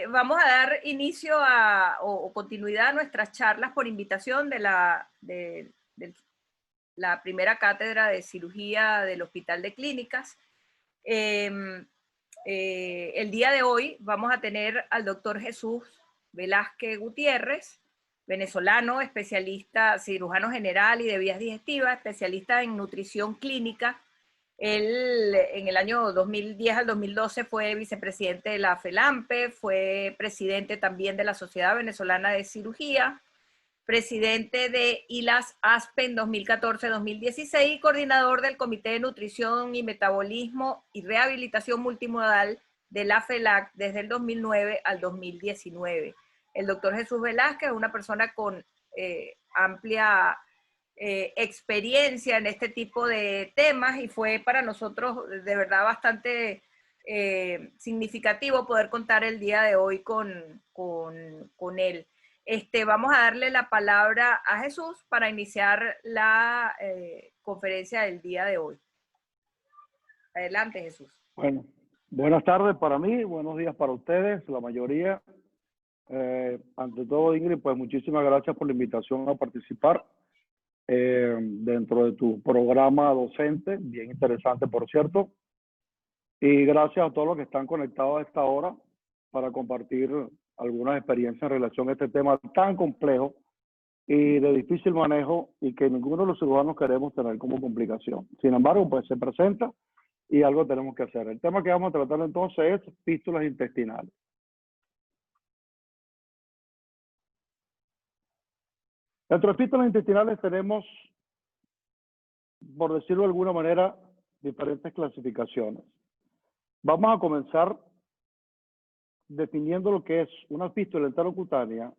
vamos a dar inicio o continuidad a nuestras charlas por invitación de la primera cátedra de cirugía del Hospital de Clínicas. El día de hoy vamos a tener al doctor Jesús Velázquez Gutiérrez, venezolano, especialista, cirujano general y de vías digestivas, especialista en nutrición clínica. Él en el año 2010 al 2012 fue vicepresidente de la FELAMPE, fue presidente también de la Sociedad Venezolana de Cirugía, presidente de ILAS-ASPE en 2014-2016 y coordinador del Comité de Nutrición y Metabolismo y Rehabilitación Multimodal de la FELAC desde el 2009 al 2019. El doctor Jesús Velázquez es una persona con amplia experiencia en este tipo de temas y fue para nosotros de verdad bastante significativo poder contar el día de hoy con él. Vamos a darle la palabra a Jesús para iniciar la conferencia del día de hoy. Adelante, Jesús. Bueno, buenas tardes para mí, buenos días para ustedes, la mayoría. Ante todo, Ingrid, pues muchísimas gracias por la invitación a participar dentro de tu programa docente, bien interesante, por cierto. Y gracias a todos los que están conectados a esta hora para compartir algunas experiencias en relación a este tema tan complejo y de difícil manejo y que ninguno de los ciudadanos queremos tener como complicación. Sin embargo, pues se presenta y algo tenemos que hacer. El tema que vamos a tratar entonces es fístulas intestinales. Dentro de fístulas intestinales tenemos, por decirlo de alguna manera, diferentes clasificaciones. Vamos a comenzar definiendo lo que es una fístula enterocutánea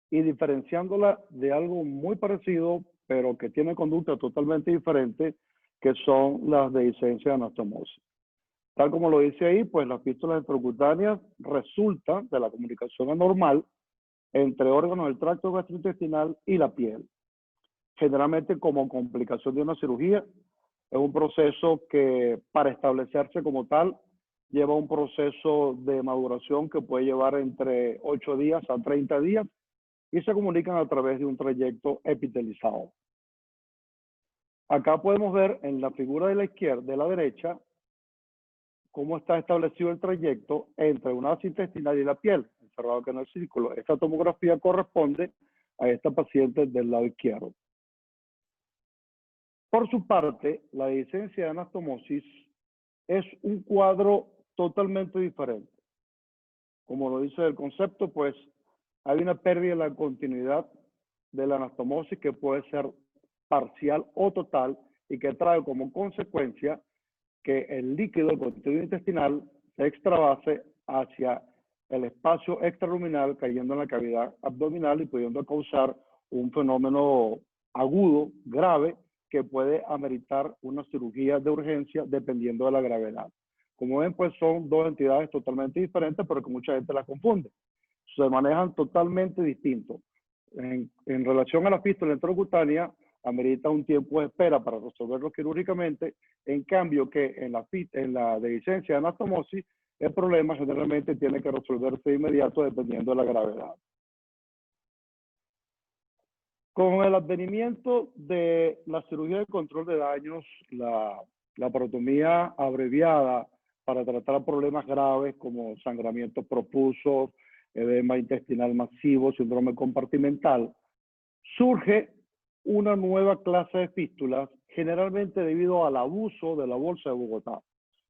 y diferenciándola de algo muy parecido, pero que tiene conducta totalmente diferente, que son las dehiscencias de anastomosis. Tal como lo dice ahí, pues las fístulas enterocutáneas resultan de la comunicación anormal entre órganos del tracto gastrointestinal y la piel. Generalmente como complicación de una cirugía, es un proceso que para establecerse como tal lleva un proceso de maduración que puede llevar entre 8 días a 30 días y se comunican a través de un trayecto epitelizado. Acá podemos ver en la figura de la izquierda, de la derecha, cómo está establecido el trayecto entre una asa intestinal y la piel, encerrado acá en el círculo. Esta tomografía corresponde a esta paciente del lado izquierdo. Por su parte, la dehiscencia de anastomosis es un cuadro totalmente diferente. Como lo dice el concepto, pues hay una pérdida de la continuidad de la anastomosis que puede ser parcial o total y que trae como consecuencia que el líquido, el contenido intestinal, se extravase hacia el espacio extraluminal, cayendo en la cavidad abdominal y pudiendo causar un fenómeno agudo, grave, que puede ameritar una cirugía de urgencia dependiendo de la gravedad. Como ven, pues son dos entidades totalmente diferentes, pero que mucha gente las confunde. Se manejan totalmente distintos. En relación a la fístula enterocutánea, amerita un tiempo de espera para resolverlo quirúrgicamente, en cambio que en la dehiscencia de anastomosis, el problema generalmente tiene que resolverse de inmediato dependiendo de la gravedad. Con el advenimiento de la cirugía de control de daños, la laparotomía abreviada para tratar problemas graves como sangramientos profusos, edema intestinal masivo, síndrome compartimental, surge una nueva clase de fístulas, generalmente debido al abuso de la bolsa de Bogotá.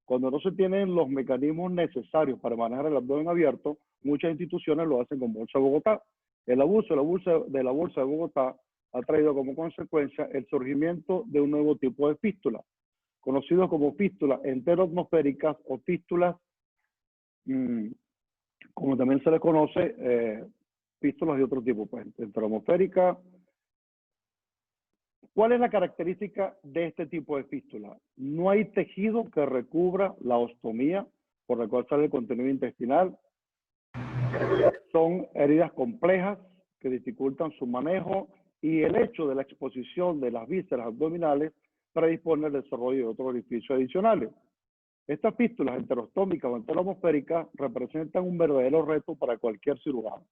Cuando no se tienen los mecanismos necesarios para manejar el abdomen abierto, muchas instituciones lo hacen con bolsa de Bogotá. El abuso de la bolsa de Bogotá ha traído como consecuencia el surgimiento de un nuevo tipo de fístula, conocidos como fístulas enteroatmosféricas o fístulas, como también se les conoce, fístulas de otro tipo, pues enteroatmosférica. ¿Cuál es la característica de este tipo de fístula? No hay tejido que recubra la ostomía, por la cual sale el contenido intestinal. Son heridas complejas que dificultan su manejo y el hecho de la exposición de las vísceras abdominales predispone al desarrollo de otros orificios adicionales. Estas fístulas enterostómicas o enteromosféricas representan un verdadero reto para cualquier cirujano.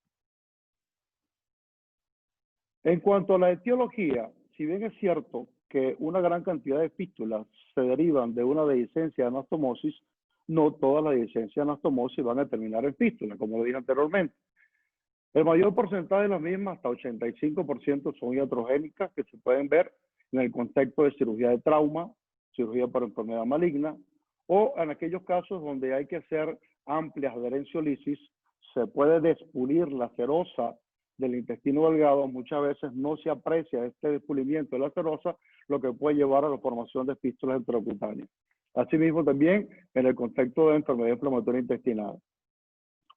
En cuanto a la etiología, si bien es cierto que una gran cantidad de fístulas se derivan de una dehiscencia de anastomosis, no todas las dehiscencias de anastomosis van a terminar en fístula, como lo dije anteriormente. El mayor porcentaje de las mismas, hasta 85%, son iatrogénicas, que se pueden ver en el contexto de cirugía de trauma, cirugía por enfermedad maligna, o en aquellos casos donde hay que hacer amplias adherenciolisis, se puede despulir la serosa del intestino delgado. Muchas veces no se aprecia este despulimiento de la serosa, lo que puede llevar a la formación de fístulas enterocutáneas. Asimismo, también en el contexto de enfermedad inflamatoria intestinal.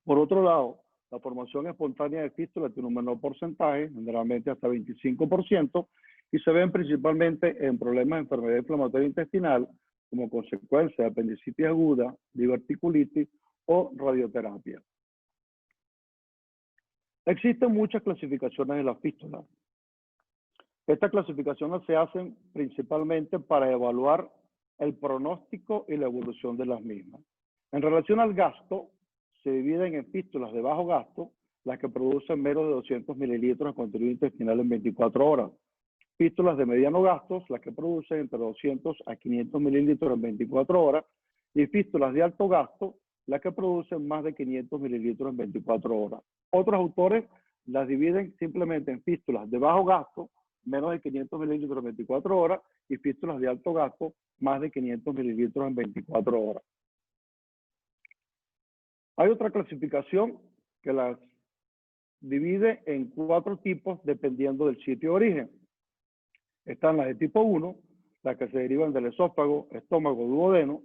Por otro lado, la formación espontánea de fístulas tiene un menor porcentaje, generalmente hasta 25%, y se ven principalmente en problemas de enfermedad inflamatoria intestinal como consecuencia de apendicitis aguda, diverticulitis o radioterapia. Existen muchas clasificaciones de las fístulas. Estas clasificaciones se hacen principalmente para evaluar el pronóstico y la evolución de las mismas. En relación al gasto, se dividen en fístulas de bajo gasto, las que producen menos de 200 mililitros de contenido intestinal en 24 horas. Fístulas de mediano gasto, las que producen entre 200 a 500 mililitros en 24 horas. Y fístulas de alto gasto, las que producen más de 500 mililitros en 24 horas. Otros autores las dividen simplemente en fístulas de bajo gasto, menos de 500 mililitros en 24 horas, y fístulas de alto gasto, más de 500 mililitros en 24 horas. Hay otra clasificación que las divide en 4 tipos dependiendo del sitio de origen. Están las de tipo 1, las que se derivan del esófago, estómago, duodeno.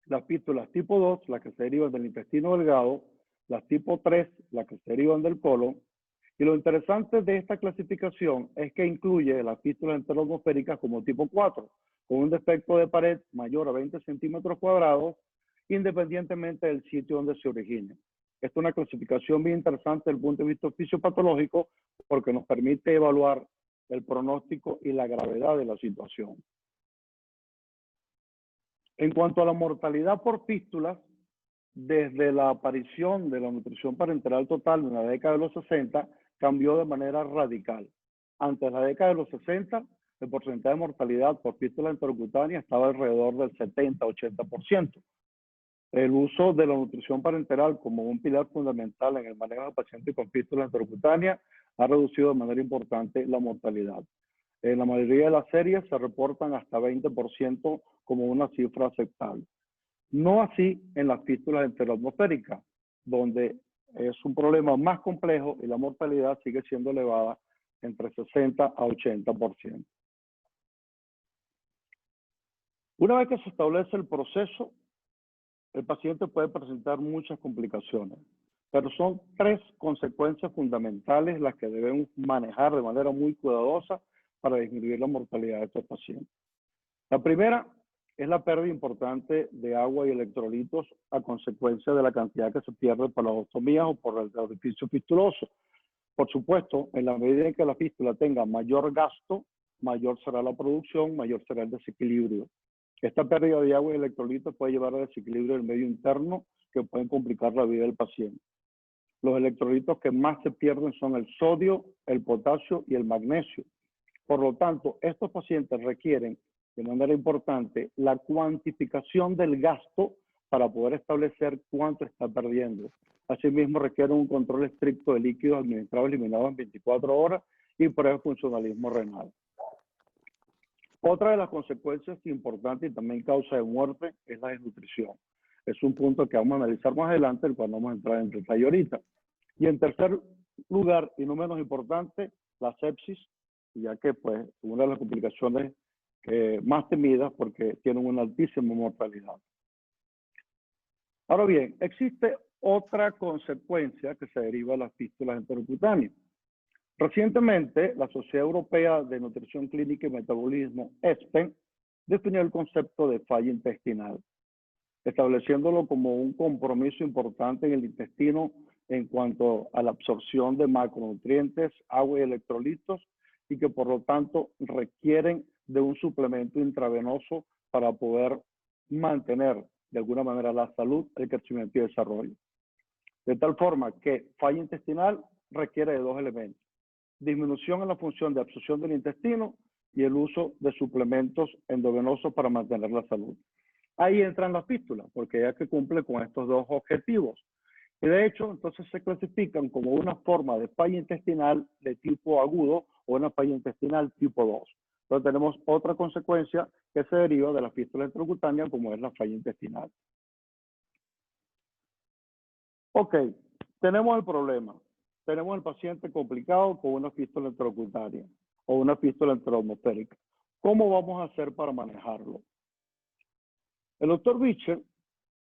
Las fístulas tipo 2, las que se derivan del intestino delgado. Las tipo 3, las que se derivan del colon. Y lo interesante de esta clasificación es que incluye las fístulas enteromosféricas como tipo 4, con un defecto de pared mayor a 20 centímetros cuadrados, independientemente del sitio donde se origine. Esta es una clasificación bien interesante desde el punto de vista fisiopatológico porque nos permite evaluar el pronóstico y la gravedad de la situación. En cuanto a la mortalidad por fístulas, desde la aparición de la nutrición parenteral total en la década de los 60, cambió de manera radical. Antes de la década de los 60, el porcentaje de mortalidad por fístula enterocutánea estaba alrededor del 70-80%. El uso de la nutrición parenteral como un pilar fundamental en el manejo de pacientes con fístula enterocutánea ha reducido de manera importante la mortalidad. En la mayoría de las series se reportan hasta 20% como una cifra aceptable. No así en las fístulas enteromosféricas, donde es un problema más complejo y la mortalidad sigue siendo elevada entre 60 a 80%. Una vez que se establece el proceso, el paciente puede presentar muchas complicaciones, pero son 3 consecuencias fundamentales las que debemos manejar de manera muy cuidadosa para disminuir la mortalidad de estos pacientes. La primera es la pérdida importante de agua y electrolitos a consecuencia de la cantidad que se pierde por las ostomías o por el orificio fistuloso. Por supuesto, en la medida en que la fístula tenga mayor gasto, mayor será la producción, mayor será el desequilibrio. Esta pérdida de agua y electrolitos puede llevar a desequilibrio del medio interno que pueden complicar la vida del paciente. Los electrolitos que más se pierden son el sodio, el potasio y el magnesio. Por lo tanto, estos pacientes requieren de manera importante la cuantificación del gasto para poder establecer cuánto está perdiendo. Asimismo, requieren un control estricto de líquidos administrados y eliminados en 24 horas y prueba de funcionalismo renal. Otra de las consecuencias importantes y también causa de muerte es la desnutrición. Es un punto que vamos a analizar más adelante, el cual vamos a entrar en detalle ahorita. Y en tercer lugar, y no menos importante, la sepsis, ya que pues una de las complicaciones más temidas porque tienen una altísima mortalidad. Ahora bien, existe otra consecuencia que se deriva de las fístulas enterocutáneas. Recientemente, la Sociedad Europea de Nutrición Clínica y Metabolismo, ESPEN, definió el concepto de falla intestinal, estableciéndolo como un compromiso importante en el intestino en cuanto a la absorción de macronutrientes, agua y electrolitos, y que por lo tanto requieren de un suplemento intravenoso para poder mantener de alguna manera la salud, el crecimiento y el desarrollo. De tal forma que falla intestinal requiere de dos elementos: disminución en la función de absorción del intestino y el uso de suplementos endovenosos para mantener la salud. Ahí entran las fístulas, porque ya que cumple con estos dos objetivos. Y de hecho, entonces se clasifican como una forma de falla intestinal de tipo agudo o una falla intestinal tipo 2. Entonces tenemos otra consecuencia que se deriva de la fístula intracutánea, como es la falla intestinal. Ok, tenemos el problema. Tenemos el paciente complicado con una fístula intracutánea o una fístula intraatmosférica. ¿Cómo vamos a hacer para manejarlo? El doctor Bichir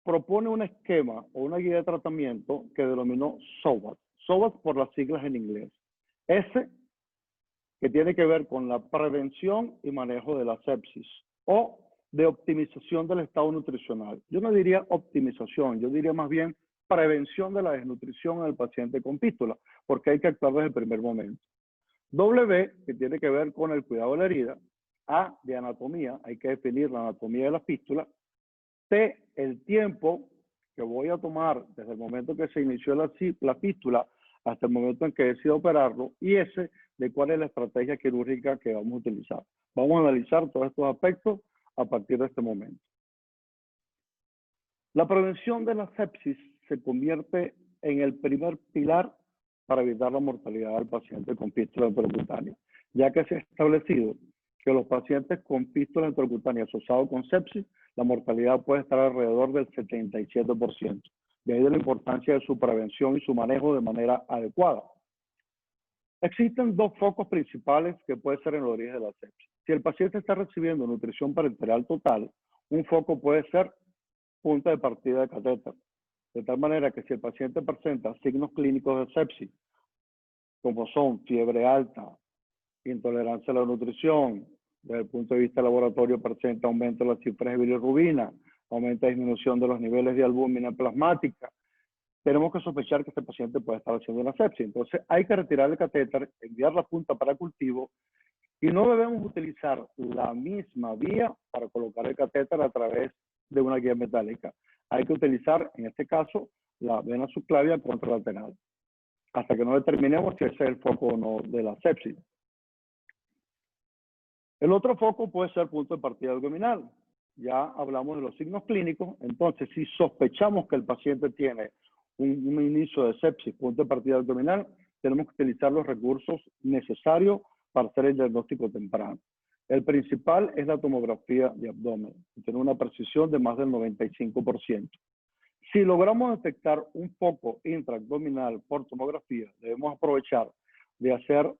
propone un esquema o una guía de tratamiento que denominó SOWAT. SOWAT por las siglas en inglés. S, que tiene que ver con la prevención y manejo de la sepsis, o de optimización del estado nutricional. Yo no diría optimización, yo diría más bien prevención de la desnutrición en el paciente con fístula, porque hay que actuar desde el primer momento. W, que tiene que ver con el cuidado de la herida. A, de anatomía, hay que definir la anatomía de la fístula. T, el tiempo que voy a tomar desde el momento que se inició la fístula hasta el momento en que decido operarlo. Y S, de cuál es la estrategia quirúrgica que vamos a utilizar. Vamos a analizar todos estos aspectos a partir de este momento. La prevención de la sepsis se convierte en el primer pilar para evitar la mortalidad del paciente con fístula intracutánea, ya que se ha establecido que los pacientes con fístula intracutánea asociados con sepsis, la mortalidad puede estar alrededor del 77%. De ahí de la importancia de su prevención y su manejo de manera adecuada. Existen dos focos principales que pueden ser en el origen de la sepsis. Si el paciente está recibiendo nutrición parenteral total, un foco puede ser punto de partida de catéter. De tal manera que si el paciente presenta signos clínicos de sepsis, como son fiebre alta, intolerancia a la nutrición, desde el punto de vista laboratorio presenta aumento de las cifras de bilirrubina, aumenta disminución de los niveles de albúmina plasmática, tenemos que sospechar que este paciente puede estar haciendo una sepsis. Entonces hay que retirar el catéter, enviar la punta para cultivo y no debemos utilizar la misma vía para colocar el catéter a través de una guía metálica. Hay que utilizar, en este caso, la vena subclavia contralateral, hasta que no determinemos si ese es el foco o no de la sepsis. El otro foco puede ser punto de partida abdominal. Ya hablamos de los signos clínicos, entonces si sospechamos que el paciente tiene un inicio de sepsis, punto de partida abdominal, tenemos que utilizar los recursos necesarios para hacer el diagnóstico temprano. El principal es la tomografía de abdomen, que tiene una precisión de más del 95%. Si logramos detectar un foco intraabdominal por tomografía, debemos aprovechar de hacer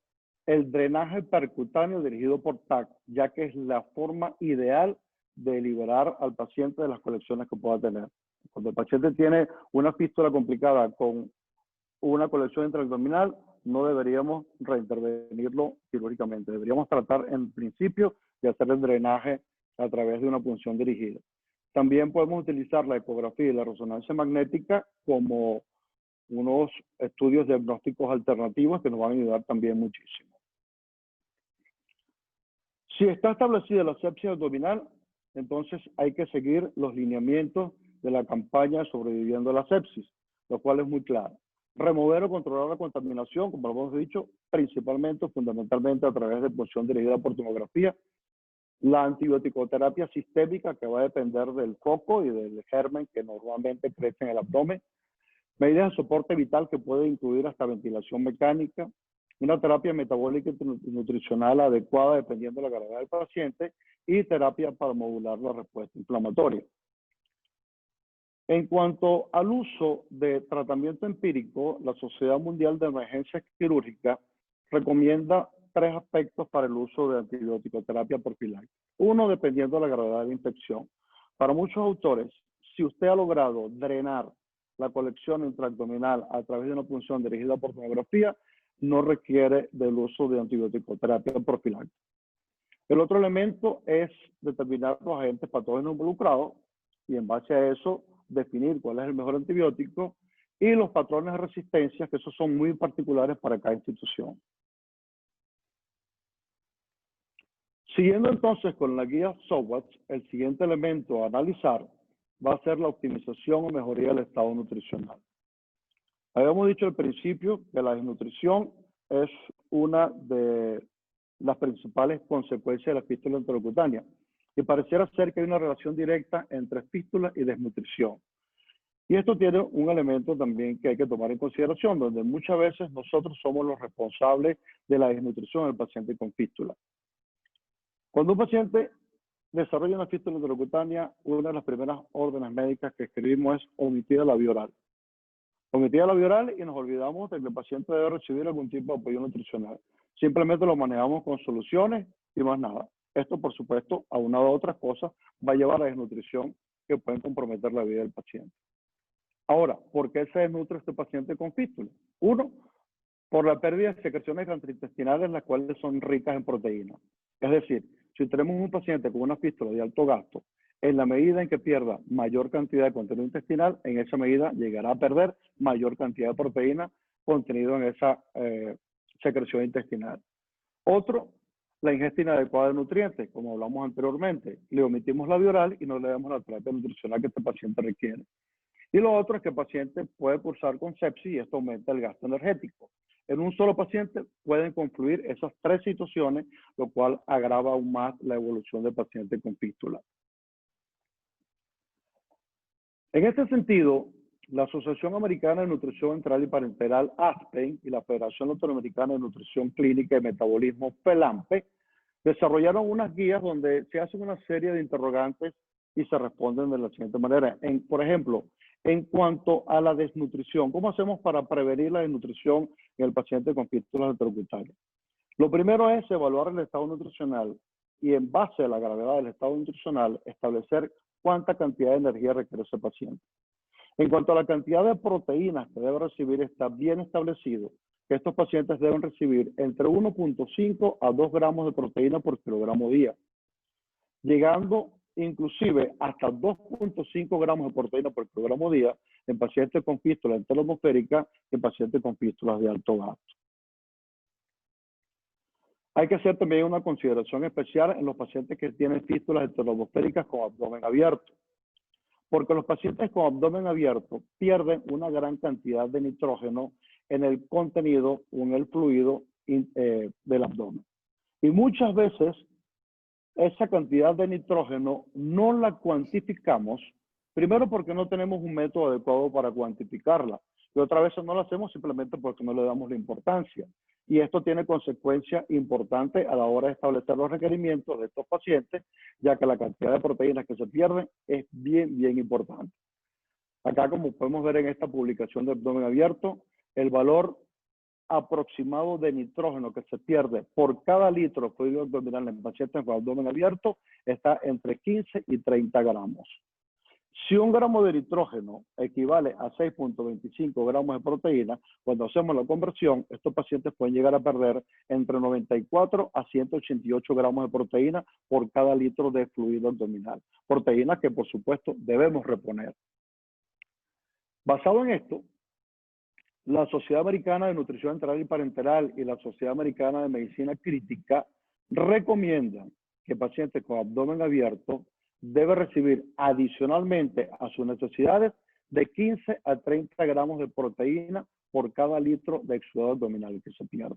el drenaje percutáneo dirigido por TAC, ya que es la forma ideal de liberar al paciente de las colecciones que pueda tener. Cuando el paciente tiene una fístula complicada con una colección intraabdominal, no deberíamos reintervenirlo quirúrgicamente. Deberíamos tratar en principio de hacer el drenaje a través de una punción dirigida. También podemos utilizar la ecografía y la resonancia magnética como unos estudios diagnósticos alternativos que nos van a ayudar también muchísimo. Si está establecida la sepsis abdominal, entonces hay que seguir los lineamientos de la campaña Sobreviviendo a la Sepsis, lo cual es muy claro. Remover o controlar la contaminación, como hemos dicho, principalmente, fundamentalmente a través de punción dirigida por tomografía. La antibioticoterapia sistémica, que va a depender del foco y del germen que normalmente crece en el abdomen. Medidas de soporte vital que puede incluir hasta ventilación mecánica. Una terapia metabólica y nutricional adecuada dependiendo de la gravedad del paciente. Y terapia para modular la respuesta inflamatoria. En cuanto al uso de tratamiento empírico, la Sociedad Mundial de Emergencias Quirúrgicas recomienda 3 aspectos para el uso de antibiótico-terapia profiláctica. Uno, dependiendo de la gravedad de la infección. Para muchos autores, si usted ha logrado drenar la colección intraabdominal a través de una punción dirigida por tomografía, no requiere del uso de antibiótico-terapia profiláctica. El otro elemento es determinar los agentes patógenos involucrados y en base a eso definir cuál es el mejor antibiótico y los patrones de resistencia, que esos son muy particulares para cada institución. Siguiendo entonces con la guía SOWOT, el siguiente elemento a analizar va a ser la optimización o mejoría del estado nutricional. Habíamos dicho al principio que la desnutrición es una de las principales consecuencias de la fístula enterocutánea y pareciera ser que hay una relación directa entre fístula y desnutrición. Y esto tiene un elemento también que hay que tomar en consideración, donde muchas veces nosotros somos los responsables de la desnutrición del paciente con fístula. Cuando un paciente desarrolla una fístula enterocutánea, una de las primeras órdenes médicas que escribimos es omitir la vía oral. Omitir la vía oral y nos olvidamos de que el paciente debe recibir algún tipo de apoyo nutricional. Simplemente lo manejamos con soluciones y más nada. Esto, por supuesto, aunado a otras cosas, va a llevar a desnutrición que pueden comprometer la vida del paciente. Ahora, ¿por qué se desnutre este paciente con fístula? Uno, por la pérdida de secreciones gastrointestinales, las cuales son ricas en proteínas. Es decir, si tenemos un paciente con una fístula de alto gasto, en la medida en que pierda mayor cantidad de contenido intestinal, en esa medida llegará a perder mayor cantidad de proteína contenido en esa secreción intestinal. Otro, la ingesta inadecuada de nutrientes, como hablamos anteriormente. Le omitimos la vía oral y no le damos la terapia nutricional que este paciente requiere. Y lo otro es que el paciente puede cursar con sepsis y esto aumenta el gasto energético. En un solo paciente pueden confluir esas tres situaciones, lo cual agrava aún más la evolución del paciente con fístula. En este sentido, la Asociación Americana de Nutrición Enteral y Parenteral, ASPEN, y la Federación Latinoamericana de Nutrición Clínica y Metabolismo, FELAMPE, desarrollaron unas guías donde se hacen una serie de interrogantes y se responden de la siguiente manera. Por ejemplo, en cuanto a la desnutrición, ¿cómo hacemos para prevenir la desnutrición en el paciente con fístulas enterocutáneas? Lo primero es evaluar el estado nutricional y en base a la gravedad del estado nutricional establecer cuánta cantidad de energía requiere ese paciente. En cuanto a la cantidad de proteínas que debe recibir, está bien establecido que estos pacientes deben recibir entre 1.5 a 2 gramos de proteína por kilogramo día, llegando inclusive hasta 2.5 gramos de proteína por kilogramo día en pacientes con fístula enteroatmosférica y en pacientes con fístulas de alto gasto. Hay que hacer también una consideración especial en los pacientes que tienen fístulas enteroatmosféricas con abdomen abierto, porque los pacientes con abdomen abierto pierden una gran cantidad de nitrógeno en el contenido o en el fluido del abdomen. Y muchas veces esa cantidad de nitrógeno no la cuantificamos, primero porque no tenemos un método adecuado para cuantificarla, y otra vez no lo hacemos simplemente porque no le damos la importancia. Y esto tiene consecuencias importantes a la hora de establecer los requerimientos de estos pacientes, ya que la cantidad de proteínas que se pierden es bien importante. Acá, como podemos ver en esta publicación de abdomen abierto, el valor aproximado de nitrógeno que se pierde por cada litro de fluido abdominal en pacientes con abdomen abierto está entre 15 y 30 gramos. Si 1 gramo de nitrógeno equivale a 6.25 gramos de proteína, cuando hacemos la conversión, estos pacientes pueden llegar a perder entre 94 a 188 gramos de proteína por cada litro de fluido abdominal. Proteínas que, por supuesto, debemos reponer. Basado en esto, la Sociedad Americana de Nutrición Enteral y Parenteral y la Sociedad Americana de Medicina Crítica recomiendan que pacientes con abdomen abierto deben recibir adicionalmente a sus necesidades de 15 a 30 gramos de proteína por cada litro de exudado abdominal que se pierde.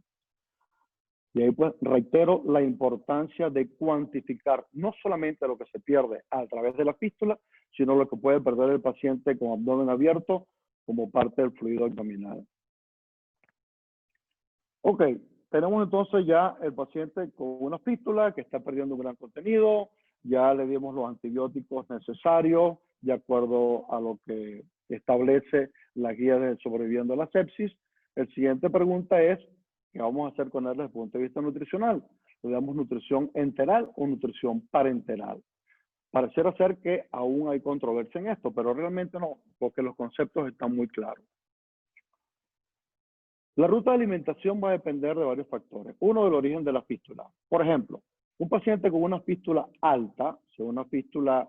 Y ahí pues reitero la importancia de cuantificar no solamente lo que se pierde a través de la fístula, sino lo que puede perder el paciente con abdomen abierto como parte del fluido abdominal. Ok, tenemos entonces ya el paciente con una fístula que está perdiendo un gran contenido, ya le dimos los antibióticos necesarios de acuerdo a lo que establece la guía de sobreviviendo a la sepsis. La siguiente pregunta es, ¿qué vamos a hacer con él desde el punto de vista nutricional? ¿Le damos nutrición enteral o nutrición parenteral? Pareciera ser que aún hay controversia en esto, pero realmente no, porque los conceptos están muy claros. La ruta de alimentación va a depender de varios factores. Uno, del origen de la fístula. Por ejemplo, un paciente con una fístula alta, sea una fístula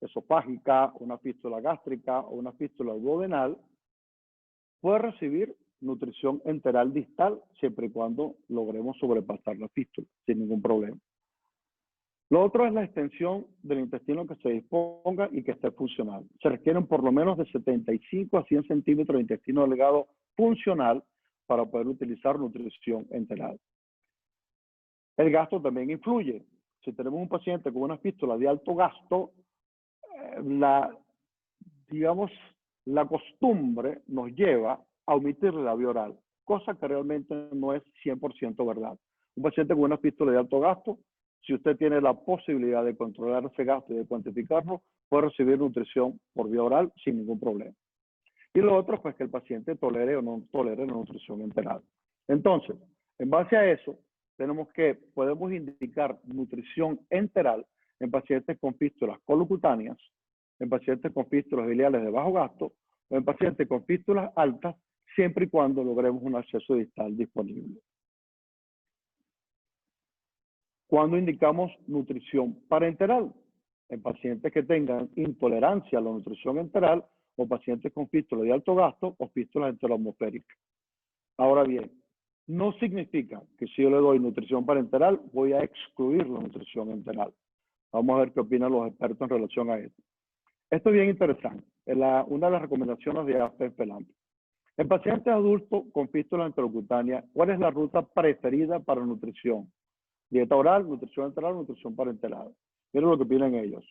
esofágica, una fístula gástrica o una fístula duodenal, puede recibir nutrición enteral distal siempre y cuando logremos sobrepasar la fístula sin ningún problema. Lo otro es la extensión del intestino que se disponga y que esté funcional. Se requieren por lo menos de 75 a 100 centímetros de intestino delgado funcional para poder utilizar nutrición enteral. El gasto también influye. Si tenemos un paciente con una fístula de alto gasto, digamos, la costumbre nos lleva a omitir la vía oral, cosa que realmente no es 100% verdad. Un paciente con una fístula de alto gasto, si usted tiene la posibilidad de controlar ese gasto y de cuantificarlo, puede recibir nutrición por vía oral sin ningún problema. Y lo otro, pues que el paciente tolere o no tolere la nutrición enteral. Entonces, en base a eso, podemos indicar nutrición enteral en pacientes con fístulas colocutáneas, en pacientes con fístulas biliares de bajo gasto o en pacientes con fístulas altas, siempre y cuando logremos un acceso distal disponible. Cuando indicamos nutrición parenteral, en pacientes que tengan intolerancia a la nutrición enteral o pacientes con fístulas de alto gasto o fístulas enteroatmosféricas. Ahora bien, no significa que si yo le doy nutrición parenteral, voy a excluir la nutrición enteral. Vamos a ver qué opinan los expertos en relación a esto. Esto es bien interesante. Una de las recomendaciones de Aspen-Phelan. En pacientes adultos con fístula enterocutánea, ¿cuál es la ruta preferida para nutrición? Dieta oral, nutrición enteral, nutrición parenteral. Miren lo que opinan ellos.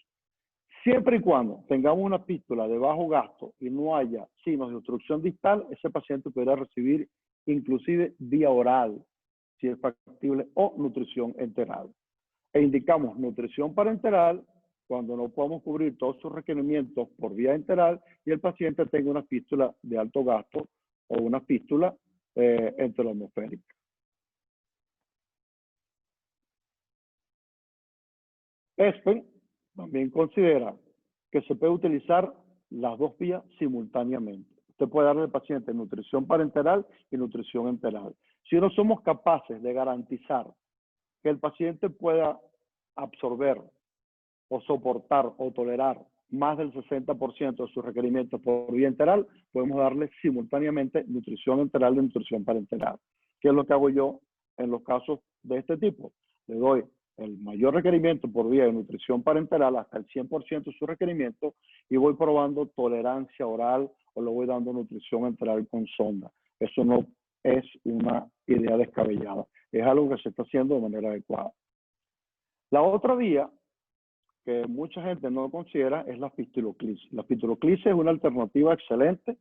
Siempre y cuando tengamos una fístula de bajo gasto y no haya signos de obstrucción distal, ese paciente podrá recibir inclusive vía oral, si es factible, o nutrición enteral. E indicamos nutrición parenteral cuando no podamos cubrir todos sus requerimientos por vía enteral y el paciente tenga una fístula de alto gasto o una fístula enteroatmosférica. Aspen también considera que se puede utilizar las dos vías simultáneamente. Usted puede darle al paciente nutrición parenteral y nutrición enteral. Si no somos capaces de garantizar que el paciente pueda absorber o soportar o tolerar más del 60% de sus requerimientos por vía enteral, podemos darle simultáneamente nutrición enteral y nutrición parenteral. ¿Qué es lo que hago yo en los casos de este tipo? Le doy el mayor requerimiento por vía de nutrición parenteral hasta el 100% de su requerimiento y voy probando tolerancia oral o le voy dando nutrición enteral con sonda. Eso no es una idea descabellada. Es algo que se está haciendo de manera adecuada. La otra vía que mucha gente no considera es la fistuloclisis. La fistuloclisis es una alternativa excelente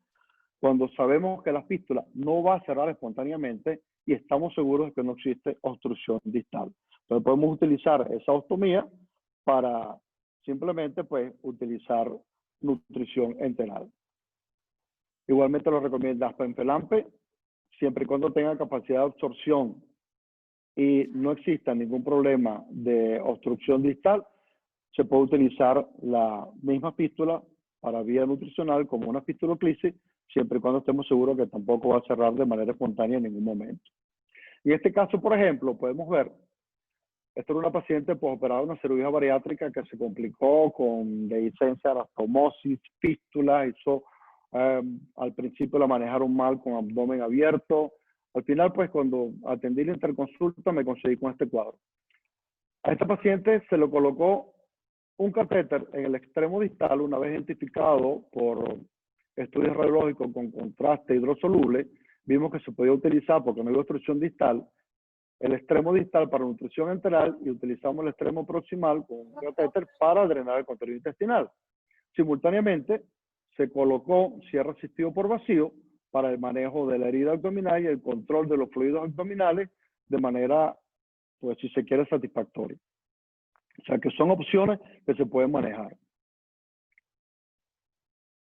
cuando sabemos que la fístula no va a cerrar espontáneamente y estamos seguros de que no existe obstrucción distal. Entonces podemos utilizar esa ostomía para simplemente pues utilizar nutrición enteral. Igualmente lo recomienda Aspen-Phelan siempre y cuando tenga capacidad de absorción y no exista ningún problema de obstrucción distal, se puede utilizar la misma fístula para vía nutricional como una fistuloclisis, siempre y cuando estemos seguros que tampoco va a cerrar de manera espontánea en ningún momento. En este caso, por ejemplo, podemos ver, esta era una paciente postoperada de una cirugía bariátrica que se complicó con dehiscencia, anastomosis, fístula, al principio la manejaron mal con abdomen abierto. Al final, pues cuando atendí la interconsulta me conseguí con este cuadro. A esta paciente se le colocó un catéter en el extremo distal, una vez identificado por estudios radiológicos con contraste hidrosoluble, vimos que se podía utilizar, porque no hay obstrucción distal, el extremo distal para nutrición enteral y utilizamos el extremo proximal con un catéter para drenar el contenido intestinal. Simultáneamente, se colocó cierre asistido por vacío para el manejo de la herida abdominal y el control de los fluidos abdominales de manera, pues si se quiere, satisfactoria. O sea que son opciones que se pueden manejar.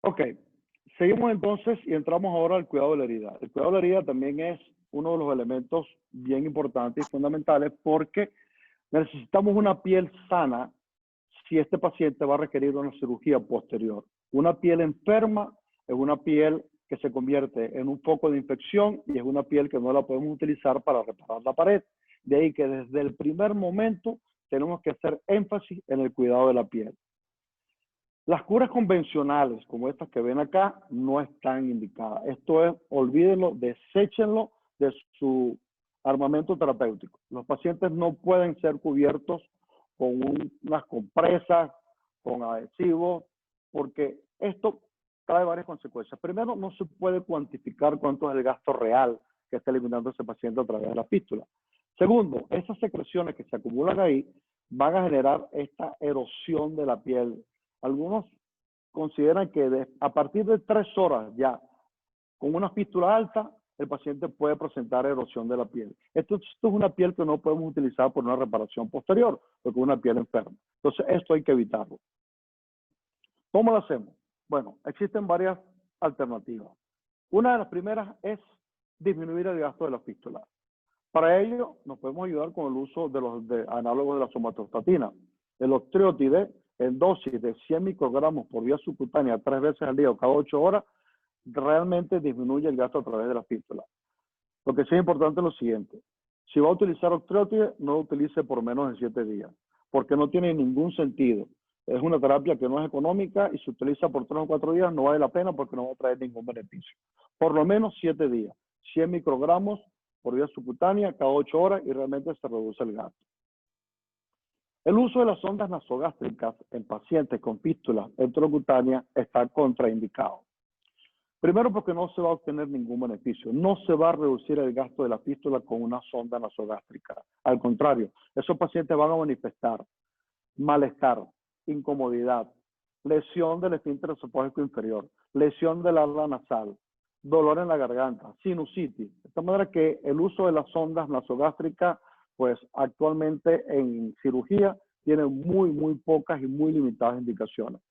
Ok, seguimos entonces y entramos ahora al cuidado de la herida. El cuidado de la herida también es uno de los elementos bien importantes y fundamentales porque necesitamos una piel sana si este paciente va a requerir una cirugía posterior. Una piel enferma es una piel que se convierte en un foco de infección y es una piel que no la podemos utilizar para reparar la pared. De ahí que desde el primer momento tenemos que hacer énfasis en el cuidado de la piel. Las curas convencionales, como estas que ven acá, no están indicadas. Esto es, olvídenlo, deséchenlo de su armamento terapéutico. Los pacientes no pueden ser cubiertos con unas compresas, con adhesivos, porque esto trae varias consecuencias. Primero, no se puede cuantificar cuánto es el gasto real que está eliminando ese paciente a través de la fístula. Segundo, esas secreciones que se acumulan ahí van a generar esta erosión de la piel. Algunos consideran que a partir de 3 horas ya, con una fístula alta, el paciente puede presentar erosión de la piel. Esto es una piel que no podemos utilizar por una reparación posterior, porque es una piel enferma. Entonces, esto hay que evitarlo. ¿Cómo lo hacemos? Bueno, existen varias alternativas. Una de las primeras es disminuir el gasto de la fístula. Para ello, nos podemos ayudar con el uso de los análogos de la somatostatina. El octreotide, en dosis de 100 microgramos por vía subcutánea 3 veces al día o cada 8 horas, realmente disminuye el gasto a través de la fístula. Lo que sí es importante es lo siguiente. Si va a utilizar octreotide, no lo utilice por menos de 7 días, porque no tiene ningún sentido. Es una terapia que no es económica y si utiliza por 3 o 4 días no vale la pena porque no va a traer ningún beneficio. Por lo menos 7 días, 100 microgramos por vía subcutánea cada 8 horas y realmente se reduce el gasto. El uso de las sondas nasogástricas en pacientes con fístulas enterocutáneas está contraindicado. Primero porque no se va a obtener ningún beneficio. No se va a reducir el gasto de la fístula con una sonda nasogástrica. Al contrario, esos pacientes van a manifestar malestar, incomodidad, lesión del esfínter esofágico inferior, lesión del ala nasal, dolor en la garganta, sinusitis. De esta manera que el uso de las sondas nasogástricas, pues actualmente en cirugía, tiene muy pocas y muy limitadas indicaciones.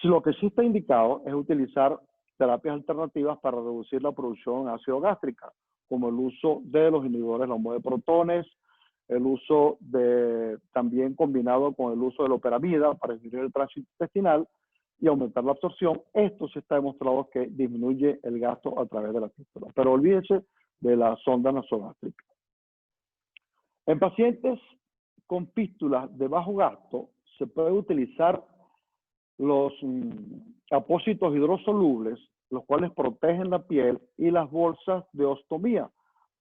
Si lo que sí está indicado es utilizar terapias alternativas para reducir la producción ácido gástrica, como el uso de los inhibidores de de protones, el uso también combinado con el uso de la loperamida para disminuir el tránsito intestinal y aumentar la absorción. Esto sí está demostrado que disminuye el gasto a través de la fístula. Pero olvídese de la sonda nasogástrica. En pacientes con fístulas de bajo gasto, se puede utilizar los apósitos hidrosolubles, los cuales protegen la piel, y las bolsas de ostomía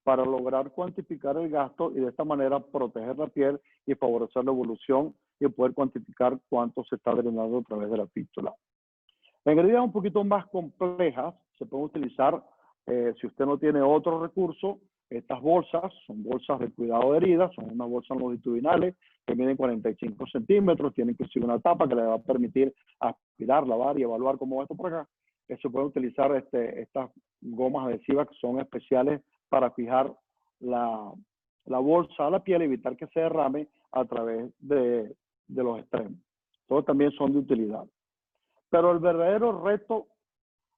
para lograr cuantificar el gasto y de esta manera proteger la piel y favorecer la evolución y poder cuantificar cuánto se está drenando a través de la fístula. En heridas un poquito más complejas, se puede utilizar, si usted no tiene otro recurso, estas bolsas son bolsas de cuidado de heridas, son unas bolsas longitudinales que miden 45 centímetros, tienen que ser una tapa que le va a permitir aspirar, lavar y evaluar cómo va esto por acá. Se pueden utilizar estas gomas adhesivas que son especiales para fijar la bolsa a la piel y evitar que se derrame a través de los extremos. Todos también son de utilidad. Pero el verdadero reto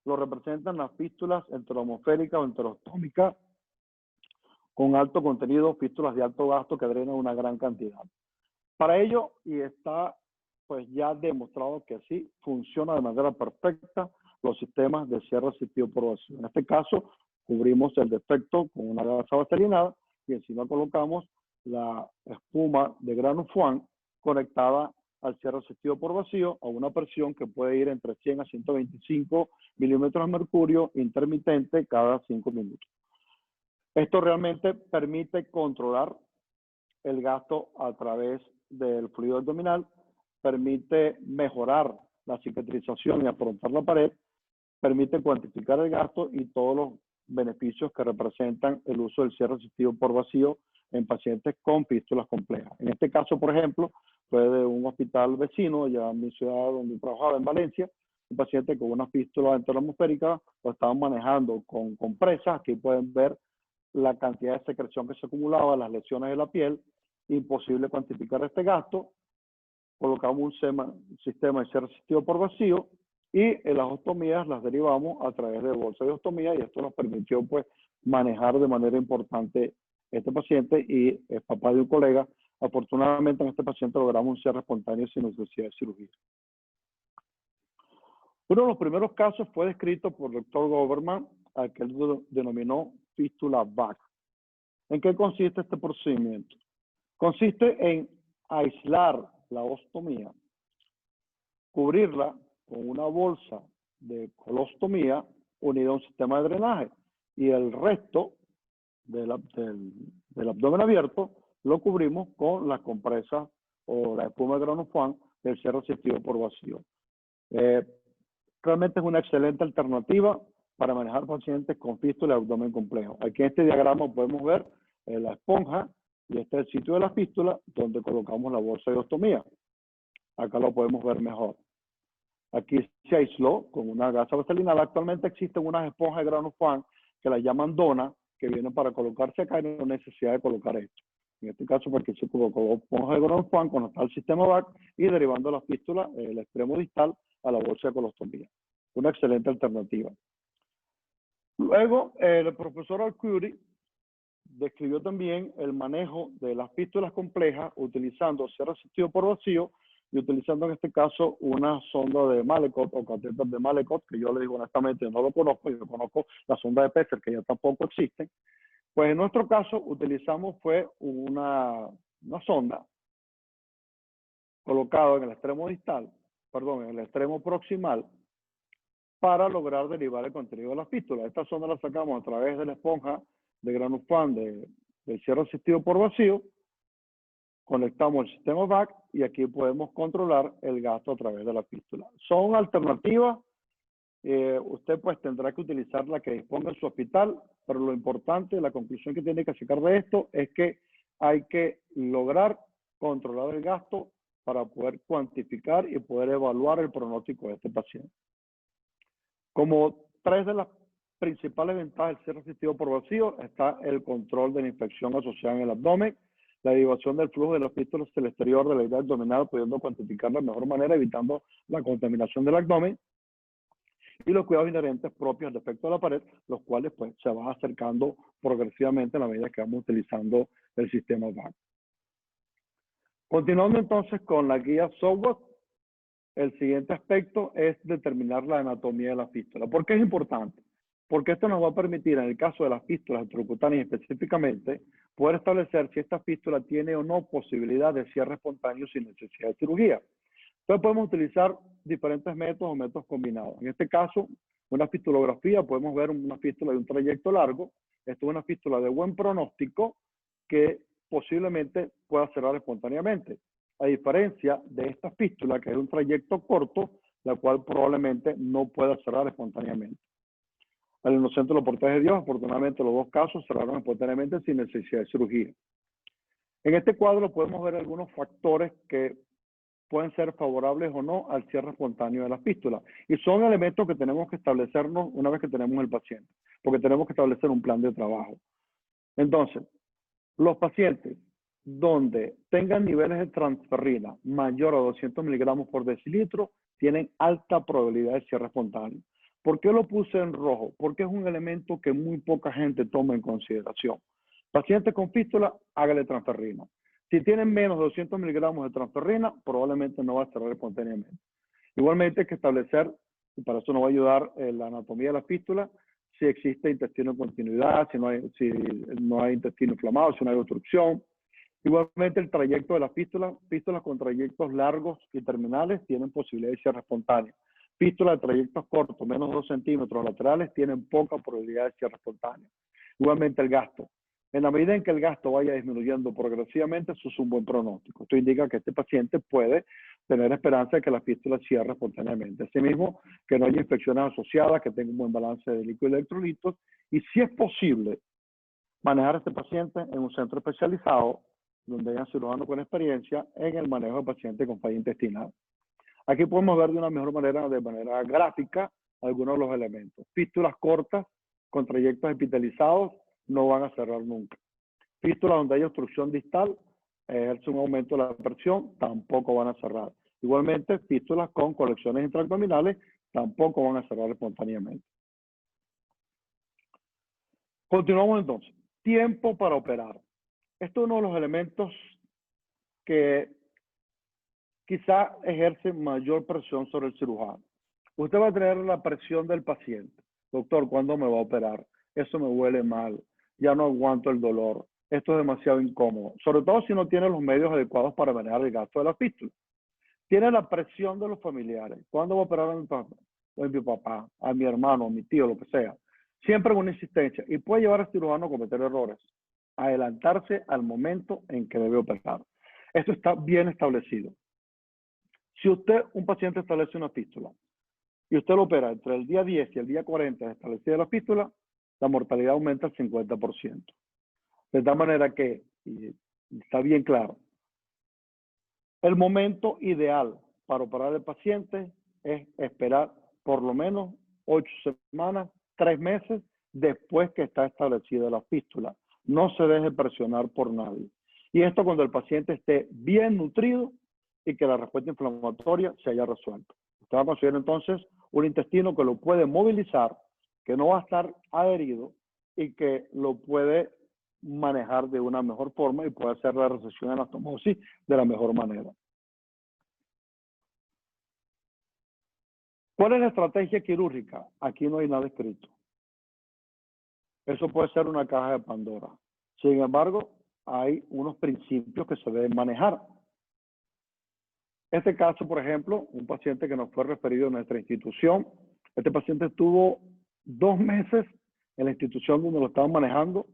lo representan las fístulas enteromosféricas o enterostómicas con alto contenido, fístulas de alto gasto que drenan una gran cantidad. Para ello, y está pues ya demostrado que sí, funciona de manera perfecta los sistemas de cierre asistido por vacío. En este caso, cubrimos el defecto con una gasa vaselinada y encima colocamos la espuma de grano Fuan conectada al cierre asistido por vacío a una presión que puede ir entre 100 a 125 milímetros de mercurio intermitente cada 5 minutos. Esto realmente permite controlar el gasto a través del fluido abdominal, permite mejorar la cicatrización y afrontar la pared, permite cuantificar el gasto y todos los beneficios que representan el uso del cierre asistido por vacío en pacientes con fístulas complejas. En este caso, por ejemplo, fue de un hospital vecino, allá en mi ciudad donde trabajaba, en Valencia, un paciente con una fístula enteromosférica, lo estaban manejando con compresas. Aquí pueden ver la cantidad de secreción que se acumulaba, las lesiones de la piel, imposible cuantificar este gasto. Colocamos un sistema de cierre asistido por vacío y las ostomías las derivamos a través de bolsa de ostomía y esto nos permitió pues manejar de manera importante este paciente y es papá de un colega. Afortunadamente en este paciente logramos un cierre espontáneo sin necesidad de cirugía. Uno de los primeros casos fue descrito por el doctor Goberman, al que él denominó fístula VAC. ¿En qué consiste este procedimiento? Consiste en aislar la ostomía, cubrirla con una bolsa de colostomía unida a un sistema de drenaje y el resto del abdomen abierto lo cubrimos con las compresas o la espuma de grano Schwann del cierre asistido por vacío. Realmente es una excelente alternativa para manejar pacientes con fístula y abdomen complejo. Aquí en este diagrama podemos ver la esponja y este es el sitio de la fístula donde colocamos la bolsa de ostomía. Acá lo podemos ver mejor. Aquí se aisló con una gasa vaselinal. Actualmente existen unas esponjas de grano Schwann que las llaman dona, que vienen para colocarse acá y no hay necesidad de colocar esto. En este caso, porque se colocó esponja de grano Schwann con el sistema VAC y derivando la fístula, el extremo distal, a la bolsa de colostomía. Una excelente alternativa. Luego, el profesor Arcuri describió también el manejo de las fístulas complejas utilizando cierre asistido por vacío y utilizando en este caso una sonda de Malekot o catéter de Malekot, que yo le digo honestamente no lo conozco, yo conozco la sonda de Pesser, que ya tampoco existe. Pues en nuestro caso utilizamos fue una sonda colocada en el extremo distal, perdón, en el extremo proximal, para lograr derivar el contenido de la fístula. Esta sonda la sacamos a través de la esponja de grano Schwann del cierre asistido por vacío, conectamos el sistema VAC y aquí podemos controlar el gasto a través de la fístula. Son alternativas, usted pues tendrá que utilizar la que disponga en su hospital, pero lo importante, la conclusión que tiene que sacar de esto es que hay que lograr controlar el gasto para poder cuantificar y poder evaluar el pronóstico de este paciente. Como tres de las principales ventajas del cierre asistido por vacío está el control de la infección asociada en el abdomen, la derivación del flujo de las fístulas hacia el exterior de la herida abdominal, pudiendo cuantificarla de mejor manera, evitando la contaminación del abdomen, y los cuidados inherentes propios al defecto de la pared, los cuales pues se van acercando progresivamente a la medida que vamos utilizando el sistema VAC. Continuando entonces con la guía SOWOT, el siguiente aspecto es determinar la anatomía de la fístula. ¿Por qué es importante? Porque esto nos va a permitir, en el caso de las fístulas intracutáneas específicamente, poder establecer si esta fístula tiene o no posibilidad de cierre espontáneo sin necesidad de cirugía. Entonces podemos utilizar diferentes métodos o métodos combinados. En este caso, una fistulografía, podemos ver una fístula de un trayecto largo. Esto es una fístula de buen pronóstico que posiblemente pueda cerrar espontáneamente. A diferencia de esta fístula, que es un trayecto corto, la cual probablemente no pueda cerrar espontáneamente. Al inocente lo protege Dios. Afortunadamente, los dos casos cerraron espontáneamente sin necesidad de cirugía. En este cuadro podemos ver algunos factores que pueden ser favorables o no al cierre espontáneo de la fístula. Y son elementos que tenemos que establecernos una vez que tenemos el paciente, porque tenemos que establecer un plan de trabajo. Entonces, los pacientes donde tengan niveles de transferrina mayor a 200 miligramos por decilitro tienen alta probabilidad de cierre espontáneo. ¿Por qué lo puse en rojo? Porque es un elemento que muy poca gente toma en consideración. Pacientes con fístula, hágale transferrina. Si tienen menos de 200 miligramos de transferrina, probablemente no va a cerrar espontáneamente. Igualmente hay que establecer, y para eso nos va a ayudar la anatomía de la fístula, si existe intestino en continuidad, si no hay intestino inflamado, si no hay obstrucción. Igualmente el trayecto de la fístula, fístulas con trayectos largos y terminales tienen posibilidad de cierre espontáneo. Fístulas de trayectos cortos, menos de 2 centímetros laterales, tienen poca probabilidad de cierre espontáneo. Igualmente el gasto. En la medida en que el gasto vaya disminuyendo progresivamente, eso es un buen pronóstico. Esto indica que este paciente puede tener esperanza de que la fístula cierre espontáneamente. Asimismo, que no haya infecciones asociadas, que tenga un buen balance de líquido y electrolitos. Y si es posible, manejar a este paciente en un centro especializado, donde haya cirujanos con experiencia en el manejo de pacientes con falla intestinal. Aquí podemos ver de una mejor manera, de manera gráfica, algunos de los elementos. Fístulas cortas con trayectos epitelizados no van a cerrar nunca. Fístulas donde hay obstrucción distal, ejerce un aumento de la presión, tampoco van a cerrar. Igualmente, fístulas con colecciones intraabdominales tampoco van a cerrar espontáneamente. Continuamos entonces. Tiempo para operar. Esto es uno de los elementos que quizá ejerce mayor presión sobre el cirujano. Usted va a tener la presión del paciente. Doctor, ¿cuándo me va a operar? Eso me huele mal. Ya no aguanto el dolor. Esto es demasiado incómodo. Sobre todo si no tiene los medios adecuados para manejar el gasto de la fístula. Tiene la presión de los familiares. ¿Cuándo va a operar a mi papá, a mi hermano, a mi tío, lo que sea? Siempre una insistencia. Y puede llevar al cirujano a cometer errores. Adelantarse al momento en que debe operar. Esto está bien establecido. Si usted, un paciente, establece una fístula y usted lo opera entre el día 10 y el día 40 de establecida la fístula, la mortalidad aumenta al 50%. De tal manera que, y está bien claro, el momento ideal para operar al paciente es esperar por lo menos 8 semanas, 3 meses después que está establecida la fístula. No se deje presionar por nadie. Y esto cuando el paciente esté bien nutrido y que la respuesta inflamatoria se haya resuelto. Usted va a conseguir entonces un intestino que lo puede movilizar, que no va a estar adherido y que lo puede manejar de una mejor forma y puede hacer la resección de anastomosis de la mejor manera. ¿Cuál es la estrategia quirúrgica? Aquí no hay nada escrito. Eso puede ser una caja de Pandora. Sin embargo, hay unos principios que se deben manejar. Este caso, por ejemplo, un paciente que nos fue referido a nuestra institución, este paciente estuvo 2 meses en la institución donde lo estaban manejando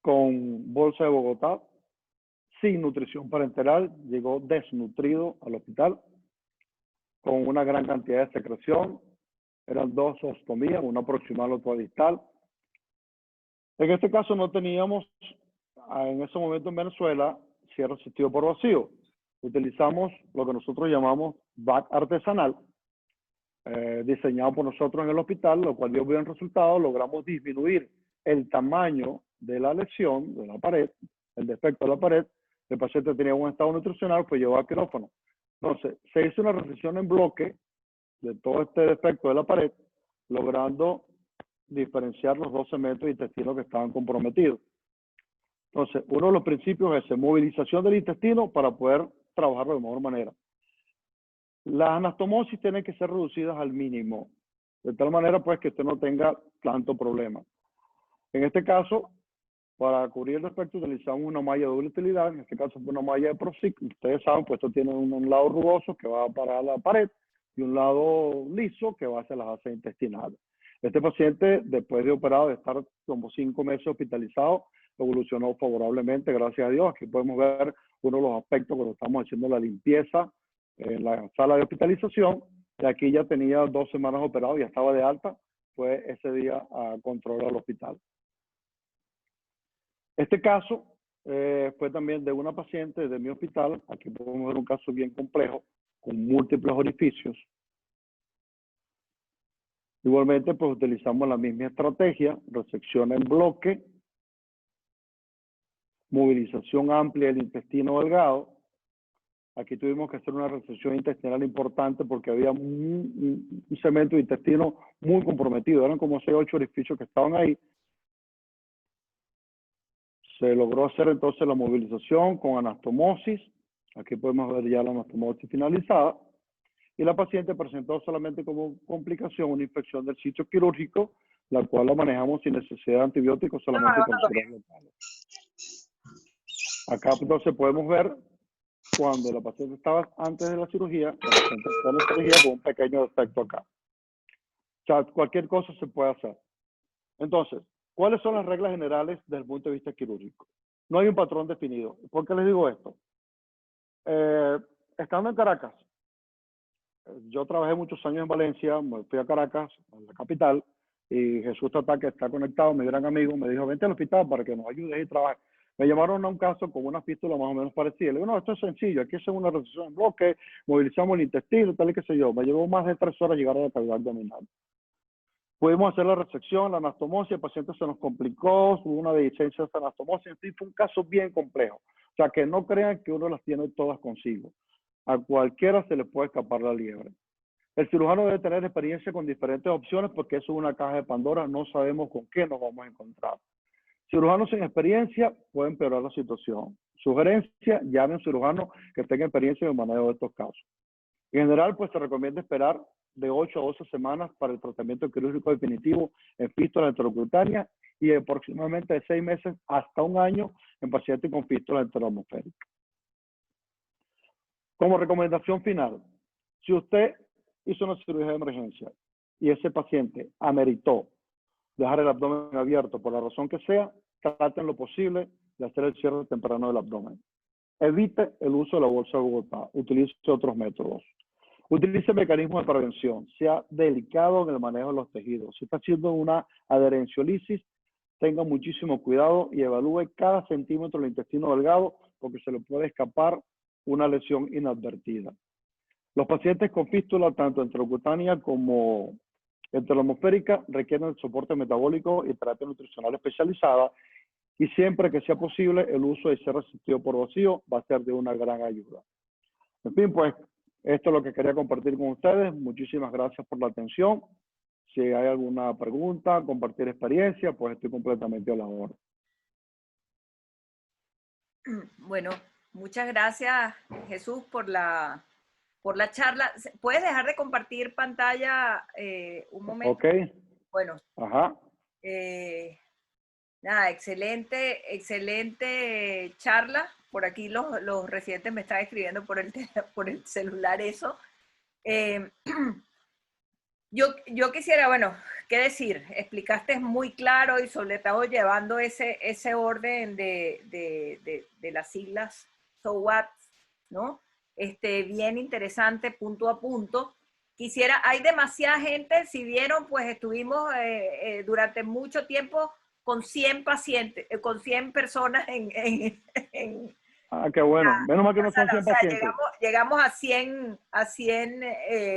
con bolsa de Bogotá, sin nutrición parenteral, llegó desnutrido al hospital, con una gran cantidad de secreción, eran 2 ostomías, una proximal, otra distal. En este caso no teníamos, en ese momento en Venezuela, cierre asistido por vacío. Utilizamos lo que nosotros llamamos VAC artesanal, diseñado por nosotros en el hospital, lo cual dio buen resultado. Logramos disminuir el tamaño de la lesión, de la pared, el defecto de la pared. El paciente tenía un estado nutricional, fue llevado al quirófano. Entonces, se hizo una resección en bloque de todo este defecto de la pared, logrando diferenciar los 2 segmentos de intestino que estaban comprometidos. Entonces, uno de los principios es movilización del intestino para poder trabajarlo de mejor manera. Las anastomosis tienen que ser reducidas al mínimo, de tal manera pues que usted no tenga tanto problema. En este caso, para cubrir el defecto utilizamos una malla de doble utilidad, en este caso fue una malla de Prozic. Ustedes saben, pues esto tiene un lado rugoso que va para la pared y un lado liso que va hacia las asas intestinales. Este paciente, después de operado, de estar como 5 meses hospitalizado, evolucionó favorablemente, gracias a Dios. Aquí podemos ver uno de los aspectos cuando estamos haciendo la limpieza en la sala de hospitalización. Y aquí ya tenía 2 semanas operado, ya estaba de alta, fue ese día a controlar al hospital. Este caso fue también de una paciente de mi hospital. Aquí podemos ver un caso bien complejo, con múltiples orificios. Igualmente, pues utilizamos la misma estrategia, resección en bloque, movilización amplia del intestino delgado. Aquí tuvimos que hacer una resección intestinal importante porque había un segmento de intestino muy comprometido. Eran como 6 o 8 orificios que estaban ahí. Se logró hacer entonces la movilización con anastomosis. Aquí podemos ver ya la anastomosis finalizada. Y la paciente presentó solamente como complicación una infección del sitio quirúrgico, la cual la manejamos sin necesidad de antibióticos, solamente con sueros locales. Acá entonces podemos ver cuando la paciente estaba antes de la cirugía, la paciente está en la cirugía con un pequeño defecto acá. O sea, cualquier cosa se puede hacer. Entonces, ¿cuáles son las reglas generales desde el punto de vista quirúrgico? No hay un patrón definido. ¿Por qué les digo esto? Estando en Caracas, yo trabajé muchos años en Valencia, me fui a Caracas, a la capital, y Jesús Tata, que está conectado, mi gran amigo, me dijo, vente al hospital para que nos ayudes y trabajes. Me llamaron a un caso con una fístula más o menos parecida. Le digo, no, esto es sencillo, aquí hacemos una resección en bloque, movilizamos el intestino, tal y qué sé yo. Me llevó más de 3 horas llegar a la cavidad abdominal. Pudimos hacer la resección, la anastomosis, el paciente se nos complicó, hubo una dehiscencia de esa anastomosis, en fin, fue un caso bien complejo. O sea, que no crean que uno las tiene todas consigo. A cualquiera se le puede escapar la liebre. El cirujano debe tener experiencia con diferentes opciones porque eso es una caja de Pandora, no sabemos con qué nos vamos a encontrar. Cirujanos sin experiencia pueden empeorar la situación. Sugerencia, llame a un cirujano que tenga experiencia en el manejo de estos casos. En general, pues se recomienda esperar de 8 a 12 semanas para el tratamiento quirúrgico definitivo en fístula enterocutánea y aproximadamente de 6 meses hasta 1 año en pacientes con fístula enteroatmosférica. Como recomendación final, si usted hizo una cirugía de emergencia y ese paciente ameritó dejar el abdomen abierto por la razón que sea, traten lo posible de hacer el cierre temprano del abdomen. evite el uso de la bolsa de Bogotá, utilice otros métodos. Utilice mecanismos de prevención, sea delicado en el manejo de los tejidos. Si está haciendo una adherenciolisis, tenga muchísimo cuidado y evalúe cada centímetro del intestino delgado porque se le puede escapar una lesión inadvertida. Los pacientes con fístula, tanto intracutánea como enteromosférica, requieren soporte metabólico y terapia nutricional especializada y siempre que sea posible el uso de cierre asistido por vacío va a ser de una gran ayuda. En fin, pues esto es lo que quería compartir con ustedes. Muchísimas gracias por la atención. Si hay alguna pregunta, compartir experiencia, pues estoy completamente a la orden. Bueno, muchas gracias, Jesús, por la charla. ¿Puedes dejar de compartir pantalla un momento? Ok. Bueno. Ajá. Nada, excelente charla. Por aquí los residentes me están escribiendo por el celular eso. Yo quisiera, bueno, ¿qué decir? Explicaste muy claro y sobre todo llevando ese orden de las siglas So What, ¿no? Bien interesante, punto a punto. Quisiera, hay demasiada gente, si vieron, pues estuvimos durante mucho tiempo con 100 pacientes, con 100 personas Ah, qué bueno. Menos mal que no son 100 pacientes. Llegamos a 100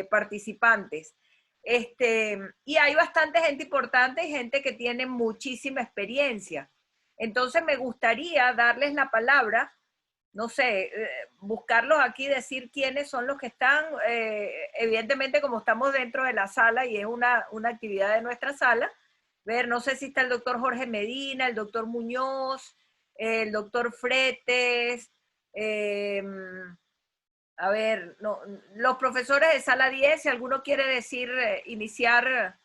participantes. Y hay bastante gente importante y gente que tiene muchísima experiencia. Entonces me gustaría darles la palabra, no sé, buscarlos aquí, decir quiénes son los que están, evidentemente como estamos dentro de la sala y es una actividad de nuestra sala, ver, no sé si está el doctor Jorge Medina, el doctor Muñoz, el doctor Fretes, a ver, no, los profesores de sala 10, si alguno quiere decir, iniciar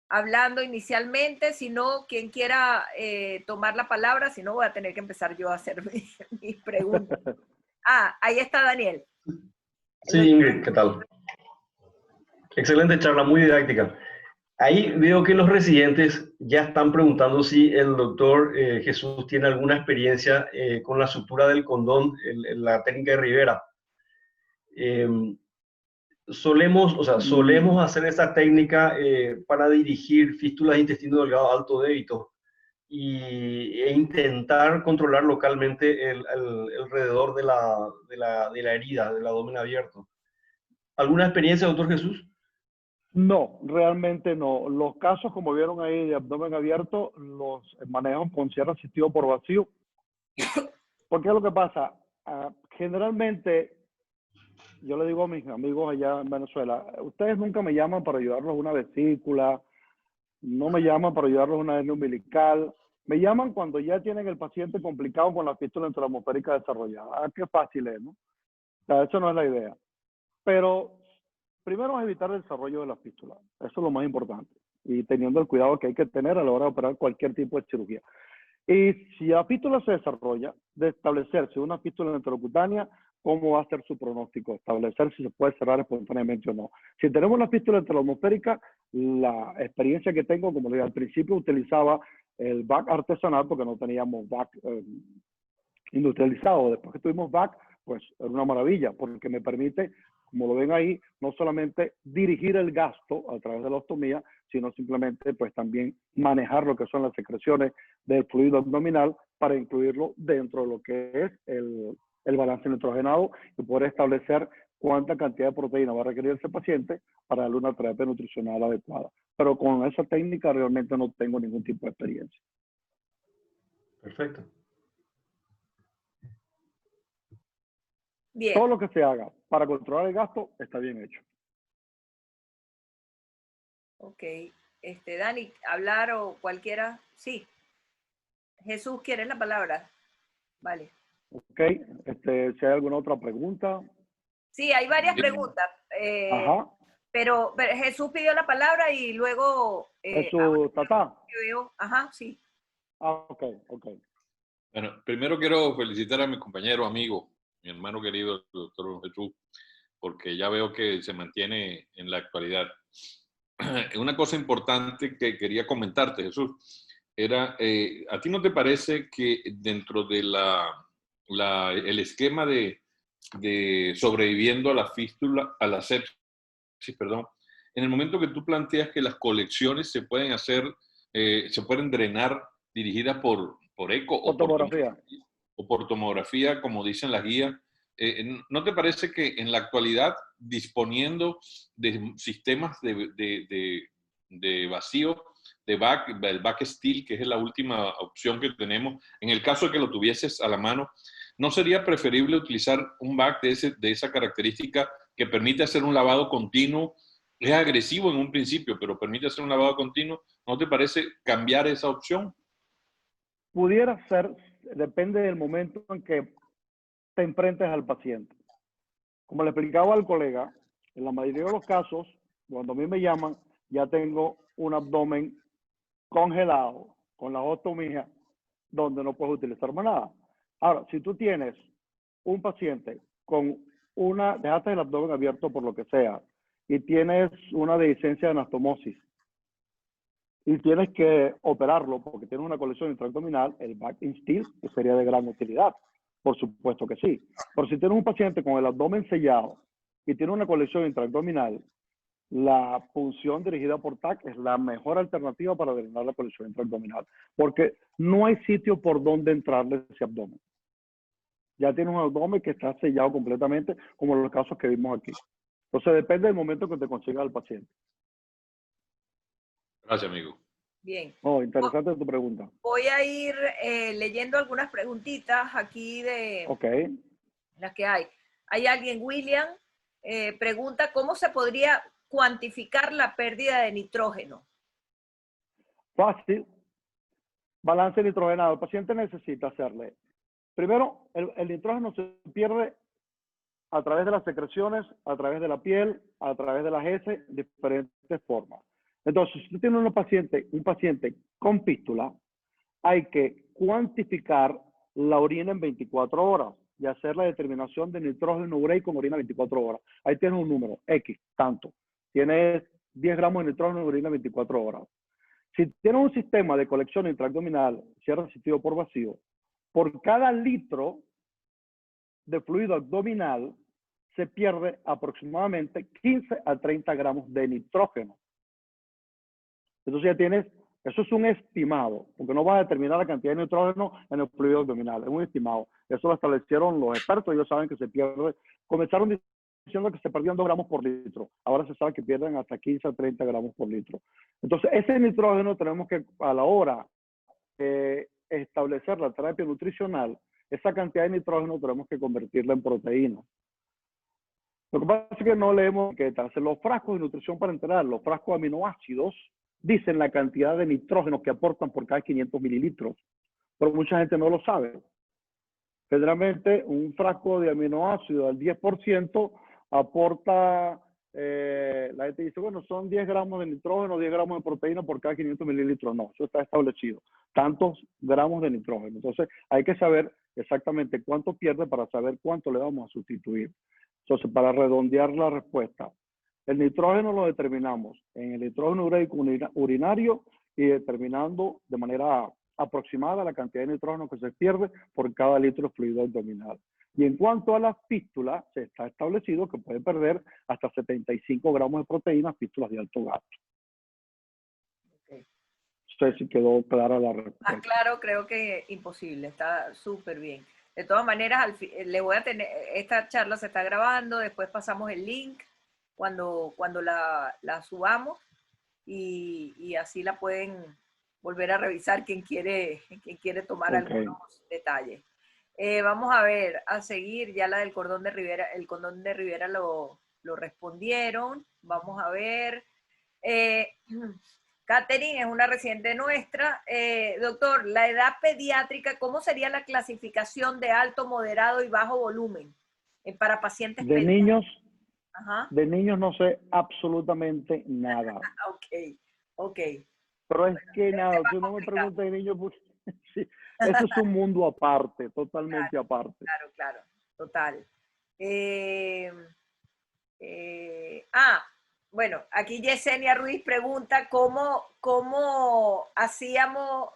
hablando inicialmente, si no, quien quiera tomar la palabra, si no voy a tener que empezar yo a hacer mis preguntas. Ah, ahí está Daniel. Sí, Ingrid, ¿qué tal? Excelente charla, muy didáctica. Ahí veo que los residentes ya están preguntando si el doctor Jesús tiene alguna experiencia con la sutura del condón, la técnica de Rivera. Solemos hacer esa técnica para dirigir fístulas de intestino delgado alto débito e intentar controlar localmente alrededor de la herida, del abdomen abierto. ¿Alguna experiencia, doctor Jesús? No, realmente no. Los casos, como vieron ahí, de abdomen abierto, los manejan con cierre asistido por vacío. ¿Por qué es lo que pasa? Generalmente, yo le digo a mis amigos allá en Venezuela, ustedes nunca me llaman para ayudarlos a una vesícula, no me llaman para ayudarlos a una hernia umbilical, me llaman cuando ya tienen el paciente complicado con la fístula intraatmosférica desarrollada. Ah, qué fácil es, ¿no? O sea, eso no es la idea. Pero primero es evitar el desarrollo de la fístula. Eso es lo más importante. Y teniendo el cuidado que hay que tener a la hora de operar cualquier tipo de cirugía. Y si la fístula se desarrolla, de establecerse una fístula enterocutánea, ¿cómo va a ser su pronóstico? Establecer si se puede cerrar espontáneamente o no. Si tenemos una fístula enteroatmosférica, la experiencia que tengo, como le dije al principio, utilizaba el VAC artesanal porque no teníamos VAC industrializado. Después que tuvimos VAC, pues era una maravilla porque me permite, como lo ven ahí, no solamente dirigir el gasto a través de la ostomía, sino simplemente pues también manejar lo que son las secreciones del fluido abdominal para incluirlo dentro de lo que es el balance nitrogenado y poder establecer cuánta cantidad de proteína va a requerir ese paciente para darle una terapia nutricional adecuada. Pero con esa técnica realmente no tengo ningún tipo de experiencia. Perfecto. Bien. Todo lo que se haga para controlar el gasto está bien hecho. Ok. Dani, hablar o cualquiera. Sí. Jesús, ¿quieres la palabra? Vale. Ok. Si hay alguna otra pregunta. Sí, hay varias preguntas. Ajá. Pero Jesús pidió la palabra y luego... Jesús, Tata. Ajá, sí. Ah, ok. Bueno, primero quiero felicitar a mi compañero, amigo, mi hermano querido, el doctor Jesús, porque ya veo que se mantiene en la actualidad. Una cosa importante que quería comentarte, Jesús, era, ¿a ti no te parece que dentro de el esquema de sobreviviendo a la fístula, a la sepsis, perdón, en el momento que tú planteas que las colecciones se pueden hacer, se pueden drenar dirigidas por eco Fotografía. o por tomografía, como dicen las guías, ¿no te parece que en la actualidad, disponiendo de sistemas de vacío, el back steel, que es la última opción que tenemos, en el caso de que lo tuvieses a la mano, ¿no sería preferible utilizar un back de esa característica que permite hacer un lavado continuo? Es agresivo en un principio, pero permite hacer un lavado continuo. ¿No te parece cambiar esa opción? Pudiera ser, depende del momento en que te enfrentes al paciente. Como le explicaba al colega, en la mayoría de los casos, cuando a mí me llaman, ya tengo un abdomen congelado con la ostomía donde no puedes utilizar más nada. Ahora, si tú tienes un paciente con dejaste el abdomen abierto por lo que sea, y tienes una dehiscencia de anastomosis, y tienes que operarlo porque tienes una colección intraabdominal, el back in steel sería de gran utilidad. Por supuesto que sí. Pero si tienes un paciente con el abdomen sellado y tiene una colección intraabdominal, la punción dirigida por TAC es la mejor alternativa para drenar la colección intraabdominal, porque no hay sitio por donde entrarle ese abdomen. Ya tienes un abdomen que está sellado completamente, como los casos que vimos aquí. Entonces depende del momento que te consiga el paciente. Gracias, amigo. Bien. Oh, interesante tu pregunta. Voy a ir leyendo algunas preguntitas aquí de las que hay. Hay alguien, William, pregunta, ¿cómo se podría cuantificar la pérdida de nitrógeno? Fácil. Balance nitrogenado. El paciente necesita hacerle. Primero, el nitrógeno se pierde a través de las secreciones, a través de la piel, a través de las heces, de diferentes formas. Entonces, si usted tiene un paciente con fístula, hay que cuantificar la orina en 24 horas y hacer la determinación de nitrógeno ureico en orina 24 horas. Ahí tienes un número, X, tanto. Tienes 10 gramos de nitrógeno en orina 24 horas. Si tienes un sistema de colección intraabdominal, cierre asistido por vacío, por cada litro de fluido abdominal se pierde aproximadamente 15 a 30 gramos de nitrógeno. Entonces ya tienes, eso es un estimado, porque no vas a determinar la cantidad de nitrógeno en el fluido abdominal, es un estimado. Eso lo establecieron los expertos, ellos saben que se pierde. Comenzaron diciendo que se perdían 2 gramos por litro, ahora se sabe que pierden hasta 15 a 30 gramos por litro. Entonces ese nitrógeno tenemos que, a la hora de establecer la terapia nutricional, esa cantidad de nitrógeno tenemos que convertirla en proteína. Lo que pasa es que no leemos etiquetas. Los frascos de nutrición parenteral, los frascos de aminoácidos, dicen la cantidad de nitrógeno que aportan por cada 500 mililitros, pero mucha gente no lo sabe. Generalmente, un frasco de aminoácidos al 10% aporta, la gente dice, bueno, son 10 gramos de nitrógeno, 10 gramos de proteína por cada 500 mililitros. No, eso está establecido. Tantos gramos de nitrógeno. Entonces, hay que saber exactamente cuánto pierde para saber cuánto le vamos a sustituir. Entonces, para redondear la respuesta, el nitrógeno lo determinamos en el nitrógeno ureico urinario y determinando de manera aproximada la cantidad de nitrógeno que se pierde por cada litro de fluido abdominal. Y en cuanto a las fístulas, se está establecido que puede perder hasta 75 gramos de proteínas, fístulas de alto gasto. No sé si quedó clara la respuesta. Más claro, creo que imposible, está súper bien. De todas maneras, le voy a tener, esta charla se está grabando, después pasamos el link cuando la subamos y así la pueden volver a revisar quien quiere tomar algunos detalles. Vamos a ver, a seguir ya la del cordón de Rivera. El cordón de Rivera lo respondieron. Vamos a ver. Catherine es una residente nuestra. Doctor, la edad pediátrica, ¿cómo sería la clasificación de alto, moderado y bajo volumen para pacientes de pediátricos? niños? Ajá. De niños no sé absolutamente nada. Ok. Pero es que nada, tú no me preguntas de niños, pues, sí, eso es un mundo aparte, totalmente aparte. Claro, total. Bueno, aquí Yesenia Ruiz pregunta cómo hacíamos,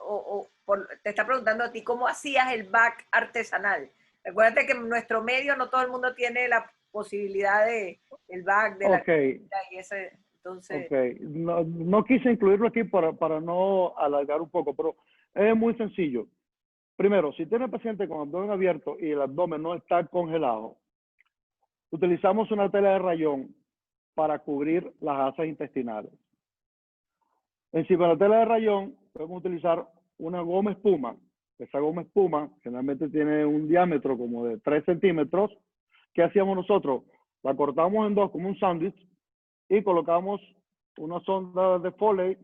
te está preguntando a ti, ¿cómo hacías el back artesanal? Acuérdate que en nuestro medio no todo el mundo tiene la posibilidad del back, de la Ok, y ese, entonces, ok. No, no quise incluirlo aquí para no alargar un poco, pero es muy sencillo. Primero, si tiene paciente con abdomen abierto y el abdomen no está congelado, utilizamos una tela de rayón para cubrir las asas intestinales. Encima de la tela de rayón podemos utilizar una goma espuma. Esa goma espuma generalmente tiene un diámetro como de 3 centímetros. ¿Qué hacíamos nosotros? La cortamos en dos como un sándwich y colocamos una sonda de Foley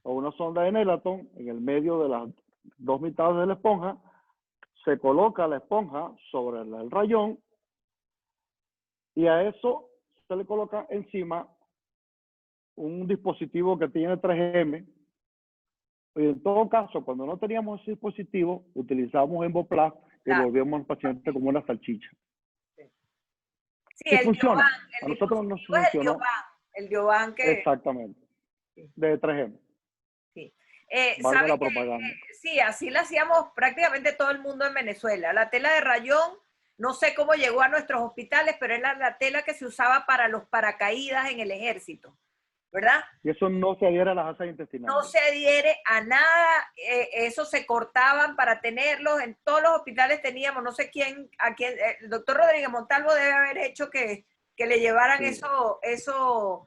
o una sonda de Nelaton en el medio de las dos mitades de la esponja. Se coloca la esponja sobre el rayón y a eso se le coloca encima un dispositivo que tiene 3M. Y en todo caso, cuando no teníamos ese dispositivo, utilizamos Emboplast y claro. volvíamos al paciente como una salchicha. Sí, Sí el funciona. Diovan, A el nosotros nos dispositivo es funcionó el Diovan que... exactamente. De 3M. Sí. Valga ¿Sabe la que propaganda. sí, así la hacíamos prácticamente todo el mundo en Venezuela? La tela de rayón, no sé cómo llegó a nuestros hospitales, pero es la tela que se usaba para los paracaídas en el ejército, ¿verdad? Y eso no se adhiere a las asas No intestinales. se adhiere a nada, eso se cortaban para tenerlos, en todos los hospitales teníamos, no sé quién, el doctor Rodríguez Montalvo debe haber hecho que le llevaran Sí. eso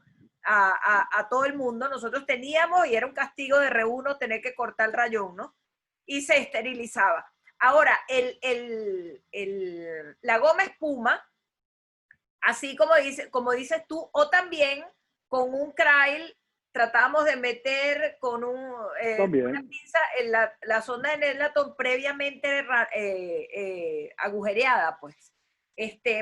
a todo el mundo. Nosotros teníamos, y era un castigo de R1 tener que cortar el rayón, ¿no? Y se esterilizaba. Ahora, la goma espuma, así como dices tú, o también con un Krail tratamos de meter con una pinza en la sonda de Nelaton previamente agujereada, pues.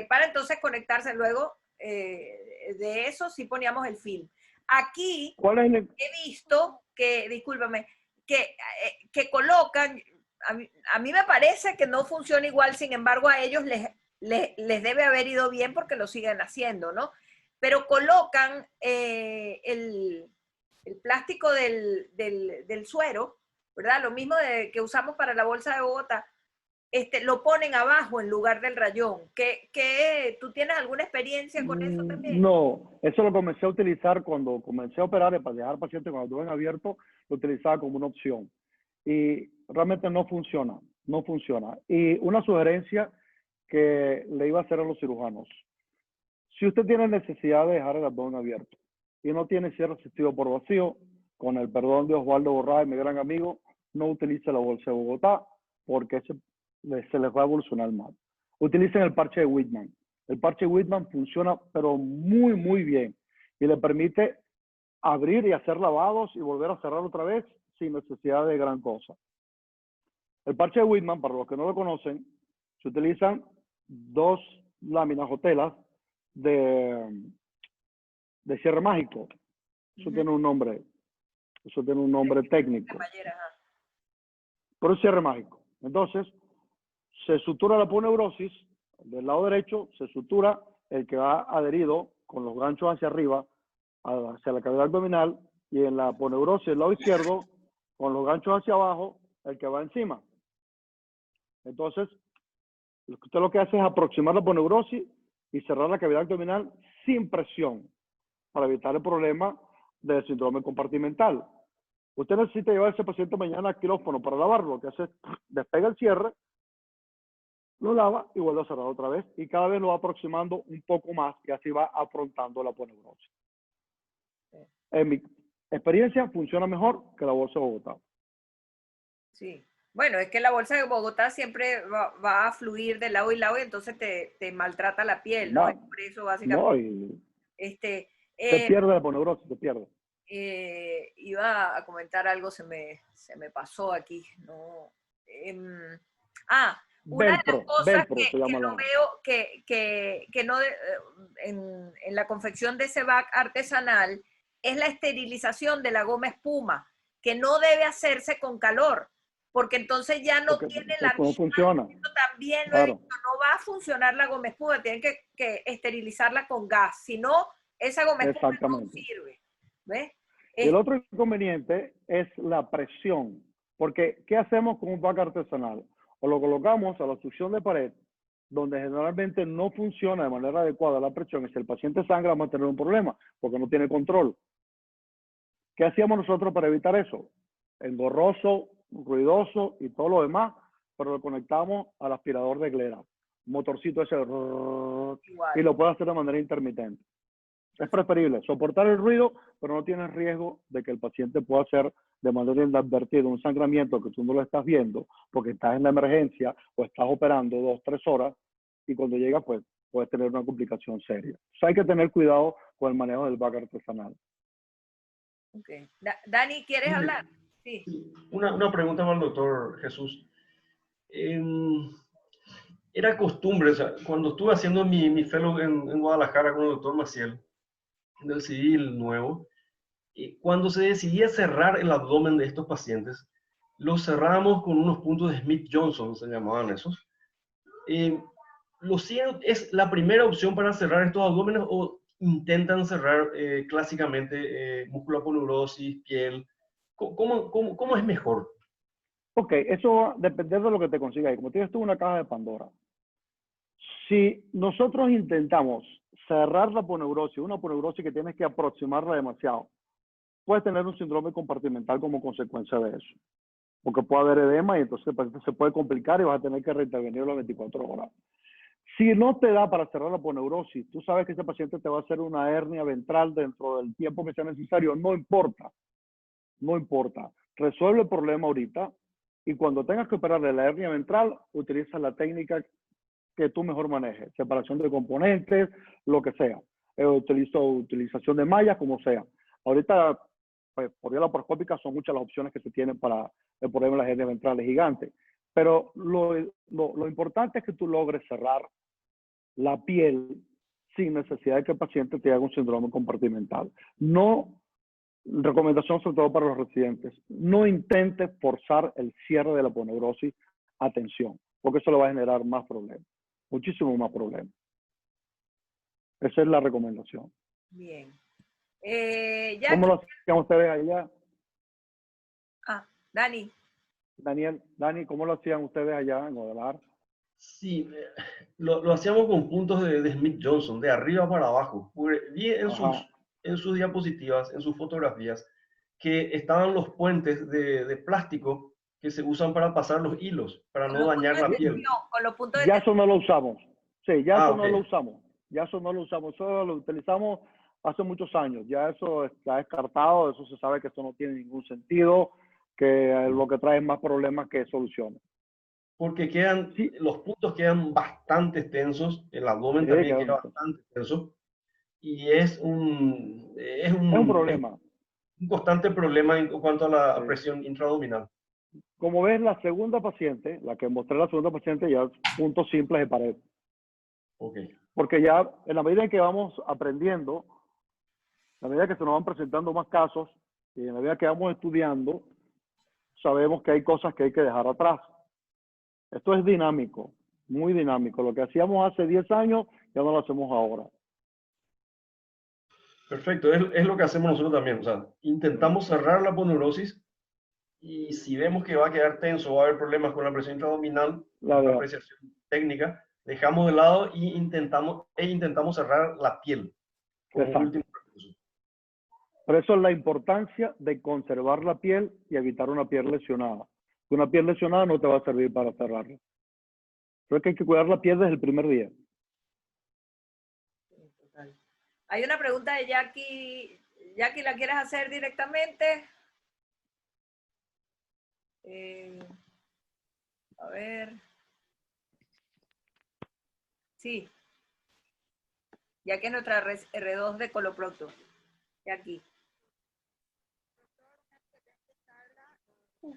Para entonces conectarse luego de eso, sí poníamos el film. Aquí ¿Cuál es he visto que, discúlpame, que colocan, a mí me parece que no funciona igual, sin embargo a ellos les debe haber ido bien porque lo siguen haciendo, ¿no? Pero colocan el plástico del suero, ¿verdad? Lo mismo que usamos para la bolsa de Bogotá, lo ponen abajo en lugar del rayón. ¿Tú tienes alguna experiencia con eso también? No, eso lo comencé a utilizar cuando comencé a operar para dejar pacientes con abdomen abierto, lo utilizaba como una opción. Y realmente no funciona, no funciona. Y una sugerencia que le iba a hacer a los cirujanos. Si usted tiene necesidad de dejar el abdomen abierto y no tiene cierre asistido por vacío, con el perdón de Osvaldo Borrás, mi gran amigo, no utilice la bolsa de Bogotá porque se les va a evolucionar mal. Utilicen el parche de Whitman. El parche de Whitman funciona pero muy, muy bien y le permite abrir y hacer lavados y volver a cerrar otra vez sin necesidad de gran cosa. El parche de Whitman, para los que no lo conocen, se utilizan dos láminas o telas de cierre mágico. Eso tiene un nombre. Eso tiene un nombre técnico. Pero es cierre mágico. Entonces, se sutura la poneurosis. Del lado derecho se sutura el que va adherido con los ganchos hacia arriba, hacia la cavidad abdominal, y en la poneurosis del lado izquierdo, con los ganchos hacia abajo, el que va encima. Entonces, usted lo que hace es aproximar la poneurosis y cerrar la cavidad abdominal sin presión para evitar el problema del síndrome compartimental. Usted necesita llevar a ese paciente mañana al quirófano para lavarlo. Lo que hace es despega el cierre, lo lava y vuelve a cerrar otra vez. Y cada vez lo va aproximando un poco más y así va afrontando la poneurosis. En mi experiencia funciona mejor que la bolsa de Bogotá. Sí. Bueno, es que la bolsa de Bogotá siempre va a fluir de lado y lado y entonces te maltrata la piel, ¿no? Es por eso básicamente. Te pierde la poneurosis, te pierde. Iba a comentar algo, se me pasó aquí, ¿no? Una de las cosas que no veo que no en la confección de ese back artesanal es la esterilización de la goma espuma, que no debe hacerse con calor, porque entonces ya no tiene la misma. Funciona. Esto también lo he dicho, no va a funcionar la goma espuma, tienen que esterilizarla con gas, si no, esa goma espuma no sirve. ¿Ves? Y el otro inconveniente es la presión, porque ¿qué hacemos con un back artesanal? O lo colocamos a la succión de pared donde generalmente no funciona de manera adecuada la presión, y si el paciente sangra, vamos a tener un problema, porque no tiene control. ¿Qué hacíamos nosotros para evitar eso? Engorroso, ruidoso y todo lo demás, pero lo conectamos al aspirador de glera. Motorcito ese, y lo puede hacer de manera intermitente. Es preferible soportar el ruido, pero no tienes riesgo de que el paciente pueda hacer de manera inadvertida un sangramiento que tú no lo estás viendo porque estás en la emergencia o estás operando 2 o 3 horas y cuando llega pues puedes tener una complicación seria. O sea, hay que tener cuidado con el manejo del VAC artesanal. Okay. Dani, ¿quieres hablar? Sí. Una pregunta para el doctor Jesús. Era costumbre, o sea, cuando estuve haciendo mi fellow en Guadalajara con el doctor Maciel, del civil nuevo, cuando se decidía cerrar el abdomen de estos pacientes, los cerramos con unos puntos de Smith-Johnson, se llamaban esos. ¿Es la primera opción para cerrar estos abdómenes o intentan cerrar clásicamente músculo aponeurosis, piel? ¿Cómo es mejor? Ok, eso va a depender de lo que te consigas. Como tienes tú una caja de Pandora. Si nosotros intentamos cerrar la aponeurosis, una aponeurosis que tienes que aproximarla demasiado, puedes tener un síndrome compartimental como consecuencia de eso. Porque puede haber edema y entonces el paciente se puede complicar y vas a tener que reintervenir las 24 horas. Si no te da para cerrar la aponeurosis, tú sabes que ese paciente te va a hacer una hernia ventral dentro del tiempo que sea necesario, no importa. No importa. Resuelve el problema ahorita y cuando tengas que operarle la hernia ventral, utiliza la técnica que tú mejor manejes. Separación de componentes, lo que sea. Utilización de mallas, como sea. Ahorita, pues, por vía laparoscópica son muchas las opciones que se tienen para el problema de las hernias ventrales gigantes. Pero lo importante es que tú logres cerrar la piel sin necesidad de que el paciente te haga un síndrome compartimental. No, recomendación sobre todo para los residentes, no intentes forzar el cierre de la aponeurosis a tensión, porque eso le va a generar más problemas, muchísimo más problemas. Esa es la recomendación. Bien. ¿Cómo lo hacían ustedes allá? Dani. Dani, ¿cómo lo hacían ustedes allá en Guadalajara? Sí, lo hacíamos con puntos de Smith-Johnson, de arriba para abajo. Vi en sus diapositivas, en sus fotografías, que estaban los puentes de plástico que se usan para pasar los hilos, para no dañar la piel. Con los puntos de ya eso no lo usamos. Sí, ya eso okay. no lo usamos. Ya eso no lo usamos. Eso lo utilizamos hace muchos años. Ya eso está descartado. Eso se sabe que eso no tiene ningún sentido, que lo que trae es más problemas que soluciones. Porque los puntos quedan bastante tensos, el abdomen también queda bastante tenso, y es un problema. Un constante problema en cuanto a la presión intraabdominal. Como ves, la segunda paciente, la que mostré la segunda paciente, ya puntos simples de pared. Okay. Porque ya en la medida en que vamos aprendiendo, en la medida que se nos van presentando más casos, y en la medida que vamos estudiando, sabemos que hay cosas que hay que dejar atrás. Esto es dinámico, muy dinámico. Lo que hacíamos hace 10 años, ya no lo hacemos ahora. Perfecto, es lo que hacemos nosotros también. O sea, intentamos cerrar la aponeurosis y si vemos que va a quedar tenso, va a haber problemas con la presión intraabdominal, la apreciación técnica, dejamos de lado y intentamos cerrar la piel como último recurso. Por eso es la importancia de conservar la piel y evitar una piel lesionada. Una piel lesionada no te va a servir para cerrarla. Creo que hay que cuidar la piel desde el primer día. Hay una pregunta de Jackie. Jackie, ¿la quieres hacer directamente? A ver. Sí. Jackie es nuestra R2 de Coloprocto. Jackie.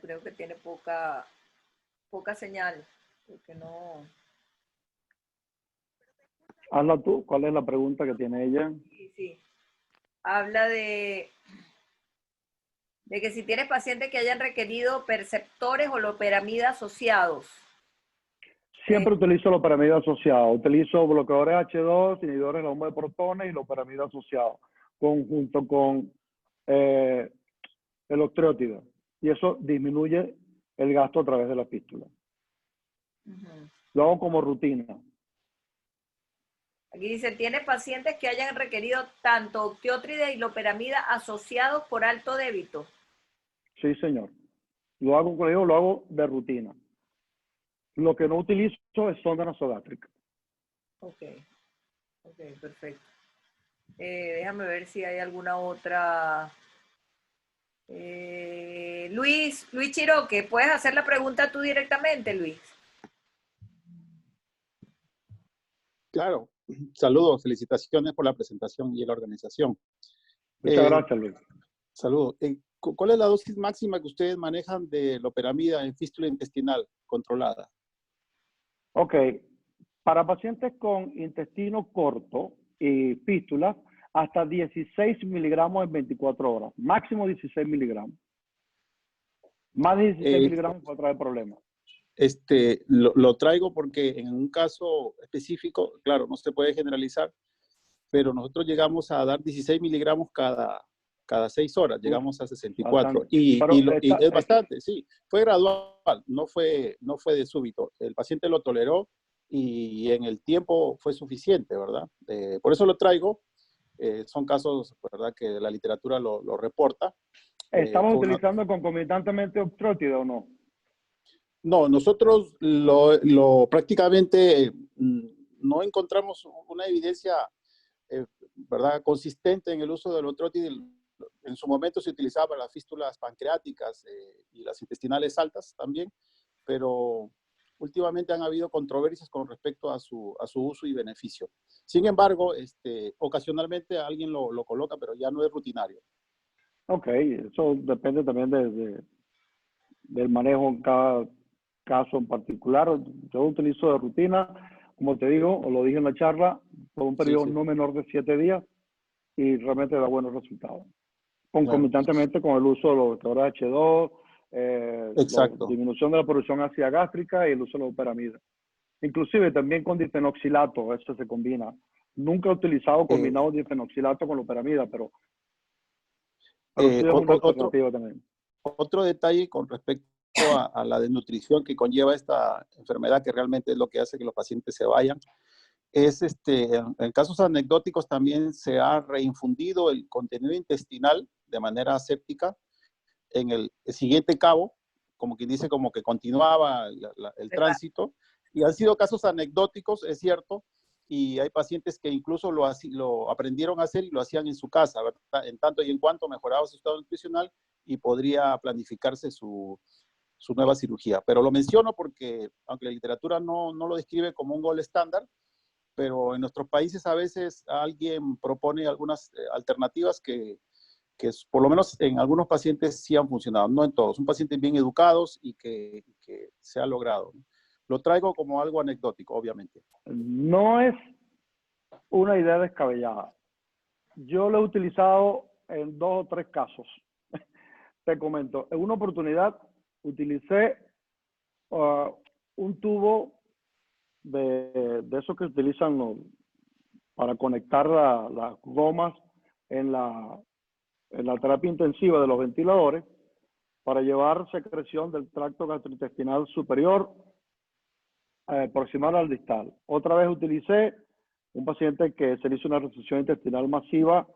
Creo que tiene poca señal. Porque no... Hazla tú. ¿Cuál es la pregunta que tiene ella? Sí. Habla de que si tienes pacientes que hayan requerido perceptores o loperamida asociados. Siempre utilizo loperamida asociado. Utilizo bloqueadores H2, inhibidores de la bomba de protones y loperamida asociado, junto con el octreotida. Y eso disminuye el gasto a través de la fístula. Lo hago como rutina. Aquí dice, ¿tiene pacientes que hayan requerido tanto optiótride y loperamida asociados por alto débito? Sí, señor. Lo hago, como digo, lo hago de rutina. Lo que no utilizo es sonda nasogástrica. Ok, ok, perfecto. Déjame ver si hay alguna otra. Luis Chiroque, ¿puedes hacer la pregunta tú directamente, Luis? Claro, saludos, felicitaciones por la presentación y la organización. Muchas gracias, Luis. Saludos. ¿Cuál es la dosis máxima que ustedes manejan de loperamida en fístula intestinal controlada? Ok, para pacientes con intestino corto y fístula, hasta 16 miligramos en 24 horas, máximo 16 miligramos. Más de 16 miligramos puede traer problemas. Lo traigo porque en un caso específico, claro, no se puede generalizar, pero nosotros llegamos a dar 16 miligramos cada 6 horas, llegamos a 64. Y es bastante, sí. Fue gradual, no fue de súbito. El paciente lo toleró y en el tiempo fue suficiente, ¿verdad? Por eso lo traigo. Son casos, ¿verdad?, que la literatura lo reporta. ¿Estamos utilizando concomitantemente optrótide o no? No, nosotros prácticamente no encontramos una evidencia, ¿verdad?, consistente en el uso del optrótide. En su momento se utilizaba para las fístulas pancreáticas y las intestinales altas también, pero últimamente han habido controversias con respecto a su uso y beneficio. Sin embargo, ocasionalmente alguien lo coloca, pero ya no es rutinario. Ok, eso depende también del manejo en cada caso en particular. Yo utilizo de rutina, como te digo, o lo dije en la charla, por un periodo no menor de 7 días y realmente da buenos resultados. Concomitantemente con el uso de los vectores H2, disminución de la producción ácida gástrica y el uso de la loperamida. Inclusive también con difenoxilato, eso se combina. Nunca he utilizado combinado difenoxilato con loperamida, pero sí es una alternativa también. Otro detalle con respecto a la desnutrición que conlleva esta enfermedad, que realmente es lo que hace que los pacientes se vayan, es en casos anecdóticos también se ha reinfundido el contenido intestinal de manera aséptica en el siguiente cabo, como quien dice, como que continuaba el tránsito, y han sido casos anecdóticos, es cierto, y hay pacientes que incluso lo aprendieron a hacer y lo hacían en su casa, ¿verdad?, en tanto y en cuanto mejoraba su estado nutricional y podría planificarse su nueva cirugía. Pero lo menciono porque, aunque la literatura no lo describe como un gol estándar, pero en nuestros países a veces alguien propone algunas alternativas que por lo menos en algunos pacientes sí han funcionado, no en todos. Son pacientes bien educados y que se ha logrado. Lo traigo como algo anecdótico, obviamente. No es una idea descabellada. Yo lo he utilizado en 2 o 3 casos. Te comento, en una oportunidad utilicé un tubo de esos que utilizan para conectar las gomas en la terapia intensiva de los ventiladores para llevar secreción del tracto gastrointestinal superior proximal al distal. Otra vez utilicé un paciente que se le hizo una resección intestinal masiva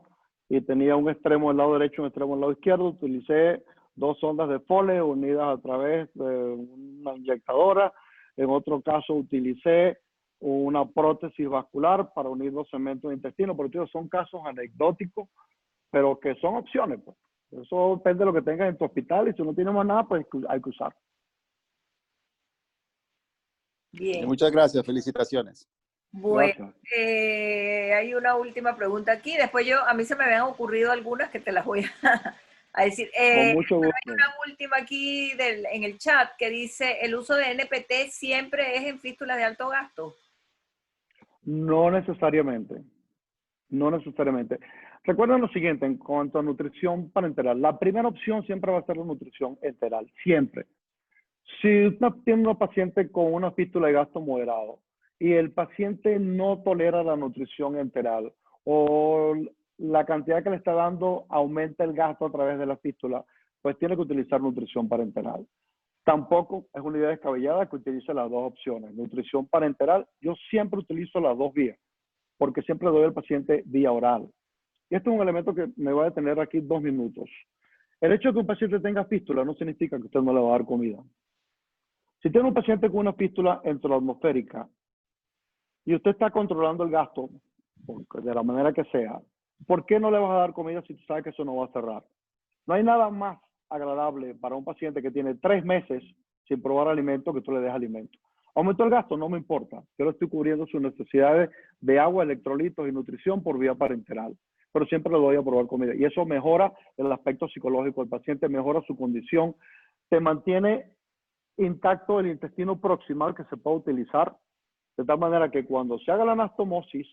y tenía un extremo del lado derecho y un extremo del lado izquierdo. Utilicé 2 sondas de Foley unidas a través de una inyectadora. En otro caso utilicé una prótesis vascular para unir 2 segmentos de intestino. Por eso son casos anecdóticos, pero que son opciones, pues. Eso depende de lo que tengas en tu hospital y si no tienes más nada, pues hay que usar. Bien. Muchas gracias, felicitaciones. Bueno, hay una última pregunta aquí. Después a mí se me habían ocurrido algunas que te las voy a decir. Con mucho gusto. Hay una última aquí en el chat que dice, ¿el uso de NPT siempre es en fístulas de alto gasto? No necesariamente. No necesariamente. Recuerden lo siguiente en cuanto a nutrición parenteral. La primera opción siempre va a ser la nutrición enteral, siempre. Si usted tiene una paciente con una fístula de gasto moderado y el paciente no tolera la nutrición enteral o la cantidad que le está dando aumenta el gasto a través de la fístula, pues tiene que utilizar nutrición parenteral. Tampoco es una idea descabellada que utilice las 2 opciones. Nutrición parenteral, yo siempre utilizo las 2 vías. porque siempre doy al paciente vía oral. Y este es un elemento que me va a detener aquí 2 minutos. El hecho de que un paciente tenga fístula no significa que usted no le va a dar comida. Si tiene un paciente con una fístula enteroatmosférica y usted está controlando el gasto de la manera que sea, ¿por qué no le vas a dar comida si tú sabes que eso no va a cerrar? No hay nada más agradable para un paciente que tiene 3 meses sin probar alimento que tú le des alimento. ¿Aumentó el gasto? No me importa. Yo le estoy cubriendo sus necesidades de agua, electrolitos y nutrición por vía parenteral. Pero siempre le doy a probar comida. Y eso mejora el aspecto psicológico del paciente, mejora su condición, te mantiene intacto el intestino proximal que se puede utilizar, de tal manera que cuando se haga la anastomosis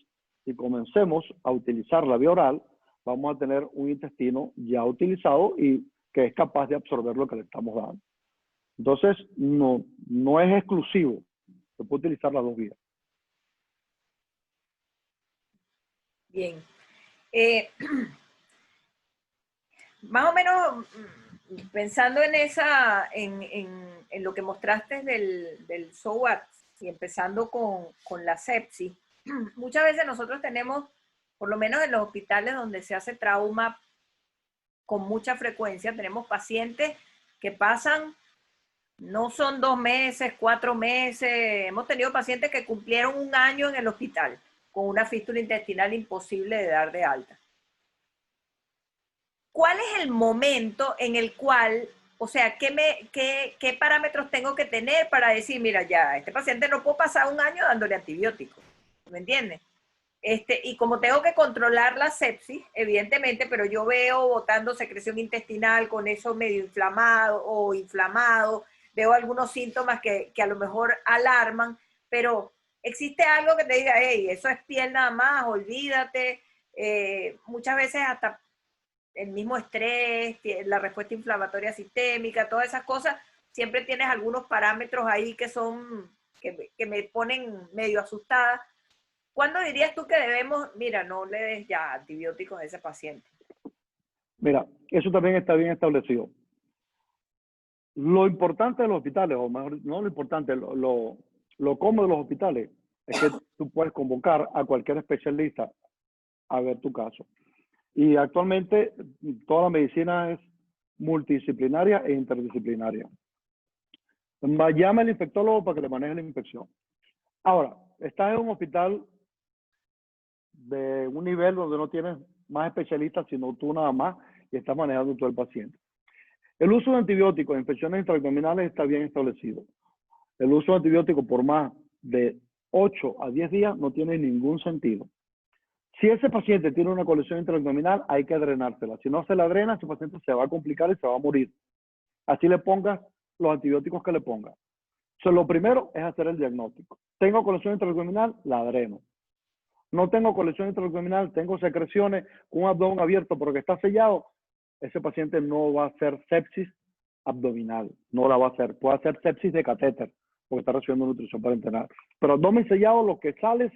y comencemos a utilizar la vía oral, vamos a tener un intestino ya utilizado y que es capaz de absorber lo que le estamos dando. Entonces, no es exclusivo. Se puede utilizar las 2 vías. Bien. Más o menos pensando en esa, en lo que mostraste del SOAT y empezando con la sepsis, muchas veces nosotros tenemos, por lo menos en los hospitales donde se hace trauma con mucha frecuencia, tenemos pacientes que pasan, no son 2 meses, 4 meses, hemos tenido pacientes que cumplieron 1 año en el hospital con una fístula intestinal imposible de dar de alta. ¿Cuál es el momento en el cual, o sea, qué parámetros tengo que tener para decir, mira, ya, este paciente no puedo pasar 1 año dándole antibióticos? ¿Me entiendes? Y como tengo que controlar la sepsis, evidentemente, pero yo veo botando secreción intestinal con eso medio inflamado o inflamado, veo algunos síntomas que a lo mejor alarman, pero existe algo que te diga, hey, eso es piel nada más, olvídate. Muchas veces hasta el mismo estrés, la respuesta inflamatoria sistémica, todas esas cosas, siempre tienes algunos parámetros ahí que me ponen medio asustada. ¿Cuándo dirías tú que debemos, mira, no le des ya antibióticos a ese paciente? Mira, eso también está bien establecido. Lo importante de los hospitales, o mejor, no lo importante, lo cómodo de los hospitales, es que tú puedes convocar a cualquier especialista a ver tu caso. Y actualmente toda la medicina es multidisciplinaria e interdisciplinaria. Llama al infectólogo para que le maneje la infección. Ahora, estás en un hospital de un nivel donde no tienes más especialistas, sino tú nada más, y estás manejando todo el paciente. El uso de antibióticos en infecciones intraabdominales está bien establecido. El uso de antibióticos por más de 8 a 10 días no tiene ningún sentido. Si ese paciente tiene una colección intraabdominal, hay que drenársela. Si no se la drena, ese paciente se va a complicar y se va a morir. Así le pongas los antibióticos que le pongas. Lo primero es hacer el diagnóstico. ¿Tengo colección intraabdominal? La dreno. No tengo colección intraabdominal, tengo secreciones con un abdomen abierto porque está sellado. Ese paciente no va a hacer sepsis abdominal. No la va a hacer. Puede hacer sepsis de catéter porque está recibiendo nutrición parenteral. Pero abdomen sellado, lo que sale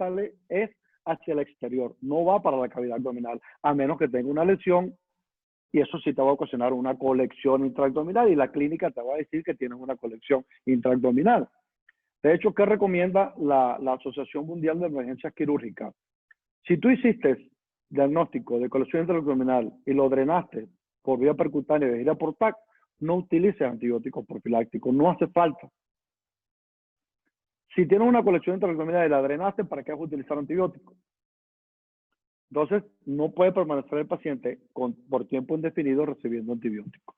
es hacia el exterior. No va para la cavidad abdominal, a menos que tenga una lesión. Y eso sí te va a ocasionar una colección intraabdominal y la clínica te va a decir que tienes una colección intraabdominal. De hecho, ¿qué recomienda la Asociación Mundial de Emergencias Quirúrgicas? Si tú hiciste diagnóstico de colección intraabdominal y lo drenaste por vía percutánea de gira por TAC, no utilices antibióticos profilácticos, no hace falta. Si tienes una colección intraabdominal y la drenaste, ¿para qué vas a utilizar antibióticos? Entonces, no puede permanecer el paciente por tiempo indefinido recibiendo antibióticos.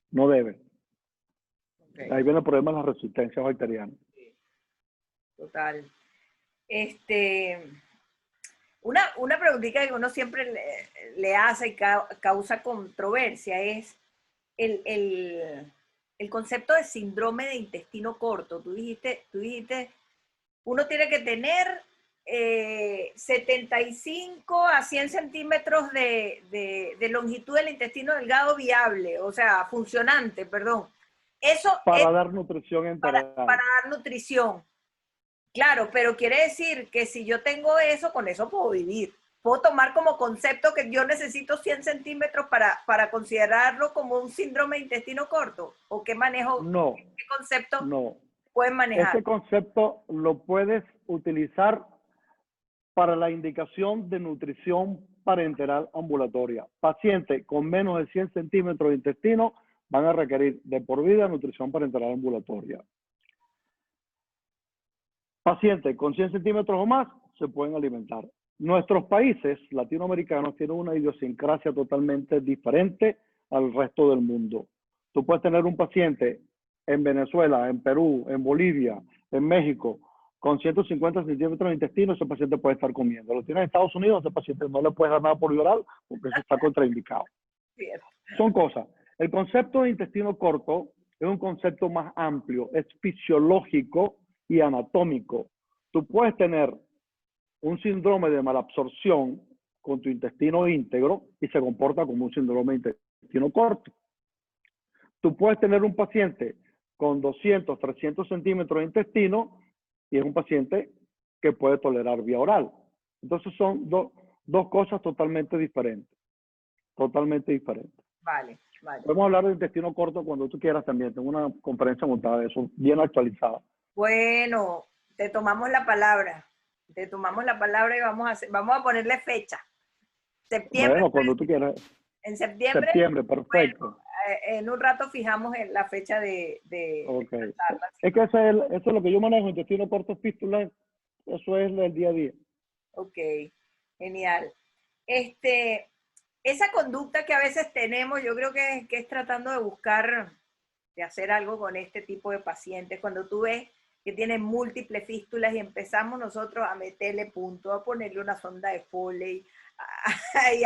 No debe. Okay. Ahí viene el problema de las resistencias bacterianas. Total. Una preguntita que uno siempre le hace y causa controversia es el concepto de síndrome de intestino corto. Tú dijiste, uno tiene que tener 75 a 100 centímetros de longitud del intestino delgado viable, o sea, funcionante, perdón. Eso para dar nutrición enteral. Para dar nutrición. Claro, pero quiere decir que si yo tengo eso, con eso puedo vivir. Puedo tomar como concepto que yo necesito 100 centímetros para considerarlo como un síndrome de intestino corto. ¿O qué manejo? No. ¿Qué concepto no. pueden manejar? Ese concepto lo puedes utilizar para la indicación de nutrición parenteral ambulatoria. Pacientes con menos de 100 centímetros de intestino van a requerir de por vida nutrición parenteral ambulatoria. Pacientes con 100 centímetros o más se pueden alimentar. Nuestros países latinoamericanos tienen una idiosincrasia totalmente diferente al resto del mundo. Tú puedes tener un paciente en Venezuela, en Perú, en Bolivia, en México, con 150 centímetros de intestino, ese paciente puede estar comiendo. Lo tienes en Estados Unidos, ese paciente no le puedes dar nada por vía oral porque eso está contraindicado. Son cosas. El concepto de intestino corto es un concepto más amplio, es fisiológico y anatómico. Tú puedes tener un síndrome de malabsorción con tu intestino íntegro y se comporta como un síndrome de intestino corto. Tú puedes tener un paciente con 200, 300 centímetros de intestino y es un paciente que puede tolerar vía oral. Entonces son dos cosas totalmente diferentes. Totalmente diferentes. Vale, vale. Podemos hablar de intestino corto cuando tú quieras también. Tengo una conferencia montada de eso, bien actualizada. Bueno, te tomamos la palabra. Te tomamos la palabra y vamos a ponerle fecha. Septiembre. Bueno, cuando tú quieras. En septiembre. Septiembre, perfecto. Bueno, en un rato fijamos la fecha de okay. charla. Es que eso es lo que yo manejo, intestino corto, fístula, eso es el día a día. Ok, genial. Esa conducta que a veces tenemos, yo creo que es tratando de buscar, de hacer algo con este tipo de pacientes. Cuando tú ves que tienen múltiples fístulas y empezamos nosotros a meterle punto, a ponerle una sonda de Foley,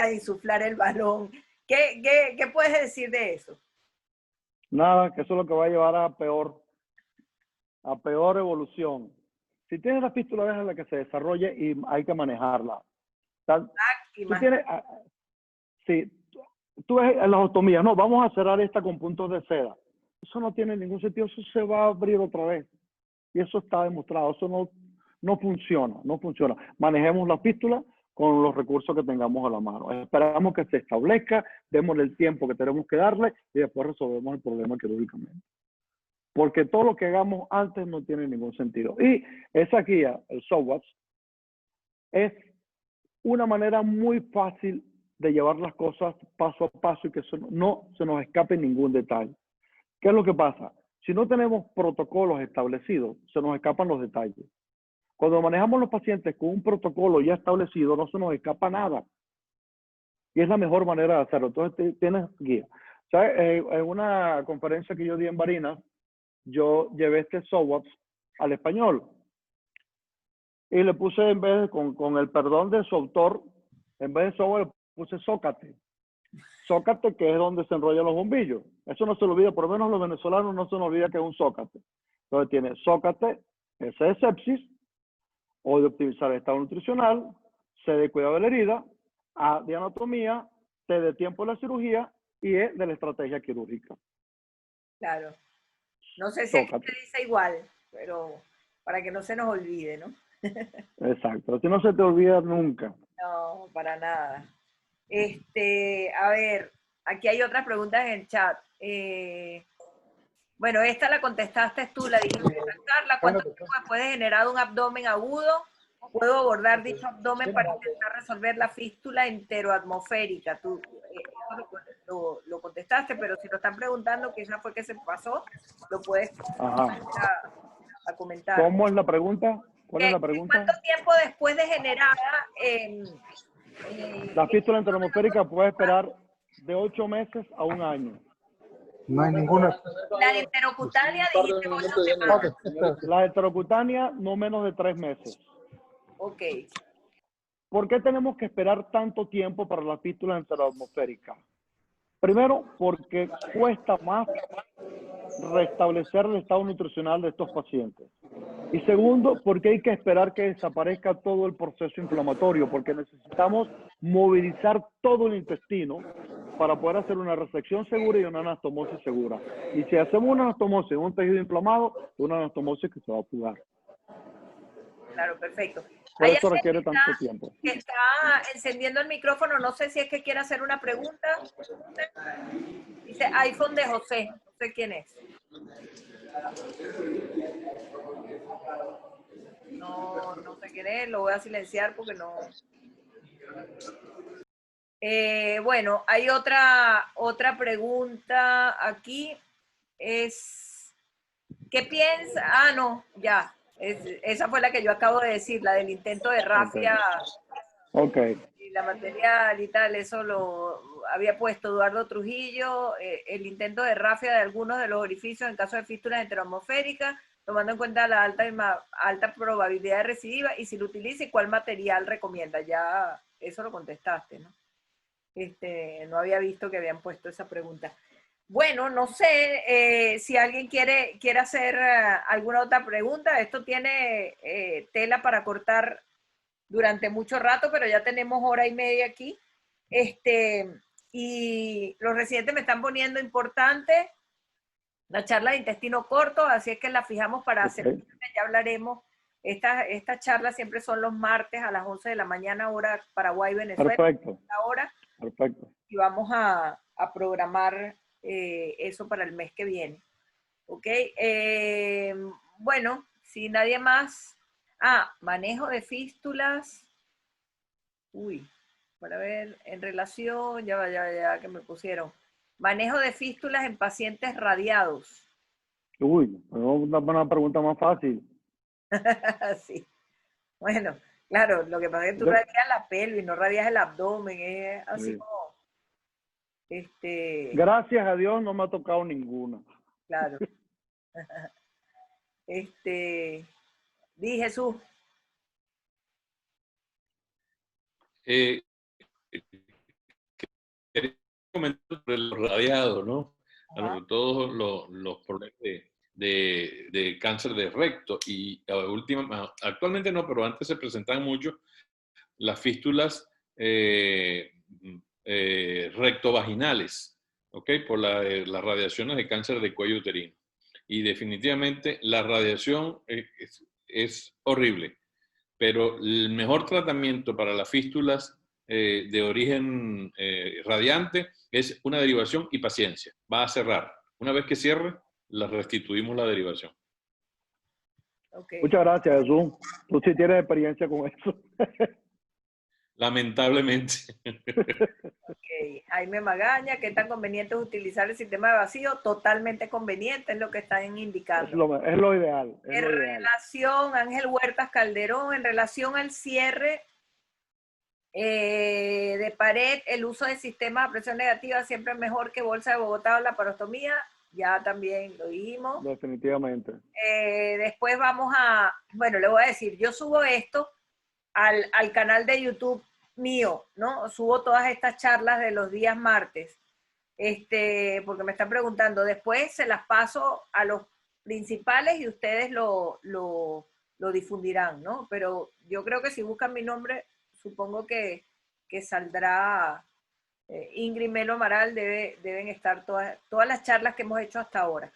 a insuflar el balón. ¿Qué puedes decir de eso? Nada, que eso es lo que va a llevar a peor evolución. Si tienes la fístula, déjala que se desarrolle y hay que manejarla. Tú ves las ostomías, no, vamos a cerrar esta con puntos de seda. Eso no tiene ningún sentido, eso se va a abrir otra vez. Y eso está demostrado, eso no funciona. Manejemos la fístula con los recursos que tengamos a la mano. Esperamos que se establezca, démosle el tiempo que tenemos que darle y después resolvemos el problema quirúrgicamente. Porque todo lo que hagamos antes no tiene ningún sentido. Y esa guía, el SOWAT, es una manera muy fácil de llevar las cosas paso a paso y que no se nos escape ningún detalle. ¿Qué es lo que pasa? Si no tenemos protocolos establecidos, se nos escapan los detalles. Cuando manejamos los pacientes con un protocolo ya establecido, no se nos escapa nada. Y es la mejor manera de hacerlo. Entonces tienes guía. ¿Sabes? En una conferencia que yo di en Barinas, yo llevé este SOWAT al español. Y le puse, en vez de, con el perdón de su autor, en vez de SOWAT le puse Zócate. Zócate, que es donde se enrollan los bombillos. Eso no se lo olvida, por lo menos los venezolanos no se nos olvida que es un zócate. Entonces tiene zócate, S de sepsis, O de optimizar el estado nutricional, C de cuidado de la herida, A de anatomía, T de tiempo de la cirugía y E de la estrategia quirúrgica. Claro. No sé si aquí se dice igual, pero para que no se nos olvide, ¿no? Exacto, así no se te olvida nunca. No, para nada. A ver, aquí hay otras preguntas en el chat. Bueno, esta la contestaste tú, la dijiste, Carla. ¿Cuánto tiempo después de generar un abdomen agudo puedo abordar dicho abdomen para intentar resolver la fístula enteroatmosférica? Tú lo contestaste, pero si lo están preguntando, quizás fue que se pasó, lo puedes a comentar. ¿Cómo es la pregunta? ¿Cuál es la pregunta? ¿Cuánto tiempo después de generar la fístula enteroatmosférica puede esperar de 8 meses a 1 año? No hay ninguna. La enterocutánea dijiste 8 semanas. La enterocutánea no menos de 3 meses. Ok. ¿Por qué tenemos que esperar tanto tiempo para la fístula enteroatmosférica? Primero, porque cuesta más restablecer el estado nutricional de estos pacientes. Y segundo, porque hay que esperar que desaparezca todo el proceso inflamatorio, porque necesitamos movilizar todo el intestino para poder hacer una resección segura y una anastomosis segura. Y si hacemos una anastomosis en un tejido inflamado, es una anastomosis que se va a fugar. Claro, perfecto. Por eso requiere tanto tiempo. Que está encendiendo el micrófono, no sé si es que quiere hacer una pregunta. Dice iPhone de José, no sé quién es. no sé quién es, lo voy a silenciar porque no. Bueno, hay otra pregunta aquí. ¿Qué piensa? Ah, no, ya. Esa fue la que yo acabo de decir, la del intento de rafia. Ok. Y la material y tal, eso lo había puesto Eduardo Trujillo, el intento de rafia de algunos de los orificios en caso de fístulas enteroatmosféricas, tomando en cuenta la alta probabilidad de recidiva, y si lo utiliza y cuál material recomienda. Ya eso lo contestaste, ¿no? No había visto que habían puesto esa pregunta. Bueno, no sé si alguien quiere hacer alguna otra pregunta. Esto tiene tela para cortar durante mucho rato, pero ya tenemos hora y media aquí. Y los residentes me están poniendo importante la charla de intestino corto, así es que la fijamos para septiembre, ya hablaremos. Estas charlas siempre son los martes a las 11 de la mañana, hora Paraguay, Venezuela. Perfecto. Ahora. Perfecto. Y vamos a programar eso para el mes que viene. ¿Ok? Bueno, si nadie más... manejo de fístulas. Uy, para ver, en relación, ya que me pusieron. Manejo de fístulas en pacientes radiados. Uy, una pregunta más fácil. Sí. Bueno, claro, lo que pasa es que tú radias la pelvis, no radias el abdomen, es así como... Gracias a Dios no me ha tocado ninguna. Claro. Di Jesús. Quería comentar sobre los radiados, ¿no? Sobre todo los problemas de cáncer de recto. Y actualmente no, pero antes se presentaban mucho las fístulas rectovaginales, ¿ok? Por las radiaciones de cáncer de cuello uterino. Y definitivamente la radiación es horrible, pero el mejor tratamiento para las fístulas de origen radiante es una derivación y paciencia. Va a cerrar. Una vez que cierre, la restituimos la derivación. Okay. Muchas gracias, Jesús. Tú sí tienes experiencia con eso. Lamentablemente. Okay. Jaime Magaña, ¿qué tan conveniente es utilizar el sistema de vacío? Totalmente conveniente, es lo que están indicando. Es lo ideal. Relación, Ángel Huertas Calderón, en relación al cierre de pared, el uso de sistemas de presión negativa siempre es mejor que bolsa de Bogotá o la parostomía. Ya también lo dijimos. Definitivamente. Después vamos a, bueno, le voy a decir, yo subo esto al canal de YouTube mío, ¿no? Subo todas estas charlas de los días martes, porque me están preguntando. Después se las paso a los principales y ustedes lo difundirán, ¿no? Pero yo creo que si buscan mi nombre, supongo que saldrá Ingrid Melo Amaral, deben estar todas las charlas que hemos hecho hasta ahora.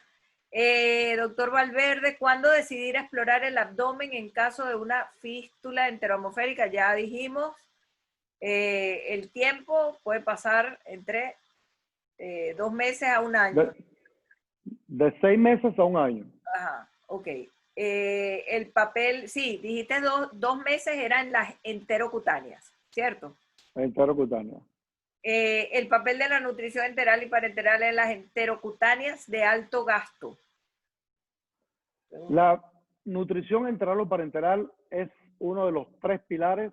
Doctor Valverde, ¿cuándo decidir explorar el abdomen en caso de una fístula enteroatmosférica? Ya dijimos, el tiempo puede pasar entre 2 meses a 1 año. De 6 meses a 1 año. Ajá, ok. El papel, sí, dijiste 2 meses eran las enterocutáneas, ¿cierto? Enterocutánea. El papel de la nutrición enteral y parenteral en las enterocutáneas de alto gasto. La nutrición enteral o parenteral es uno de los 3 pilares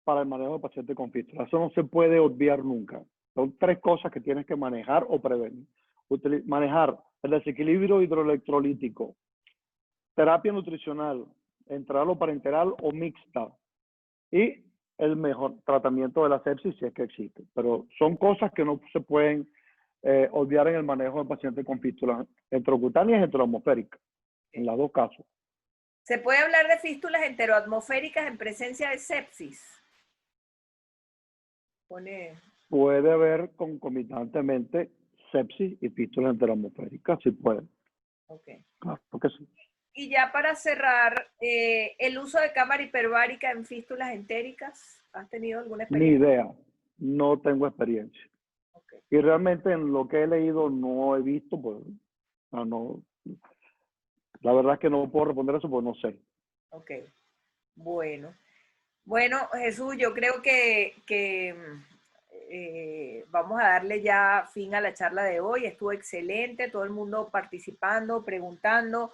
para el manejo de pacientes con fístula. Eso no se puede obviar nunca. Son 3 cosas que tienes que manejar o prevenir. Manejar el desequilibrio hidroelectrolítico, terapia nutricional, enteral o parenteral o mixta, y el mejor tratamiento de la sepsis si es que existe. Pero son cosas que no se pueden obviar en el manejo de pacientes con fístulas enterocutáneas y enteroatmosféricas, en los 2 casos. ¿Se puede hablar de fístulas enteroatmosféricas en presencia de sepsis? Puede haber concomitantemente sepsis y fístulas enteroatmosféricas, sí puede. Ok. Claro que sí. Y ya para cerrar, el uso de cámara hiperbárica en fístulas entéricas, ¿has tenido alguna experiencia? Ni idea, no tengo experiencia. Okay. Y realmente en lo que he leído no he visto, pues, no, la verdad es que no puedo responder eso porque no sé. Ok. Bueno. Bueno, Jesús, yo creo que vamos a darle ya fin a la charla de hoy. Estuvo excelente, todo el mundo participando, preguntando.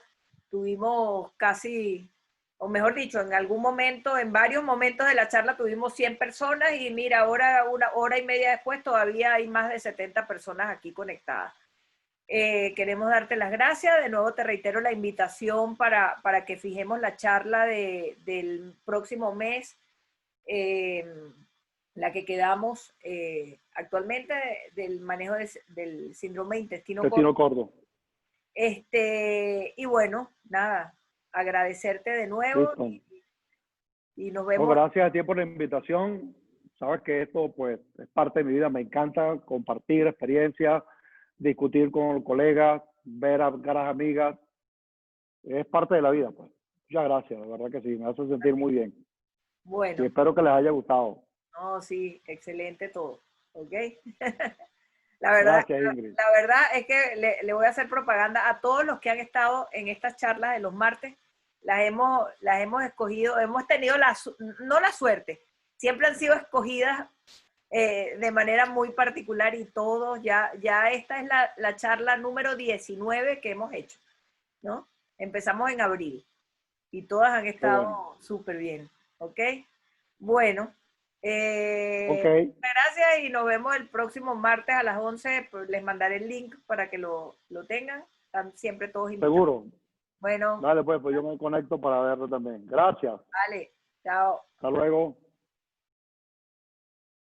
Tuvimos casi, o mejor dicho, en algún momento, en varios momentos de la charla tuvimos 100 personas y mira, ahora una hora y media después todavía hay más de 70 personas aquí conectadas. Queremos darte las gracias. De nuevo te reitero la invitación para que fijemos la charla del próximo mes, la que quedamos actualmente del manejo del síndrome de intestino corto. Y bueno, nada, agradecerte de nuevo y nos vemos. No, gracias a ti por la invitación. Sabes que esto pues es parte de mi vida. Me encanta compartir experiencias, discutir con colegas, ver a caras amigas. Es parte de la vida, pues. Muchas gracias, la verdad que sí, me hace sentir muy bien. Bueno. Y espero que les haya gustado. No, sí, excelente todo, ¿ok? La verdad es que le voy a hacer propaganda a todos los que han estado en estas charlas de los martes. Las hemos escogido, hemos tenido no la suerte, siempre han sido escogidas de manera muy particular y todos, ya esta es la charla número 19 que hemos hecho, ¿no? Empezamos en abril y todas han estado súper bien, ¿ok? Bueno, gracias y nos vemos el próximo martes a las 11. Pues les mandaré el link para que lo tengan. Están siempre todos invitados. Seguro. Bueno. Dale, pues yo me conecto para verlo también. Gracias. Vale, chao. Hasta luego.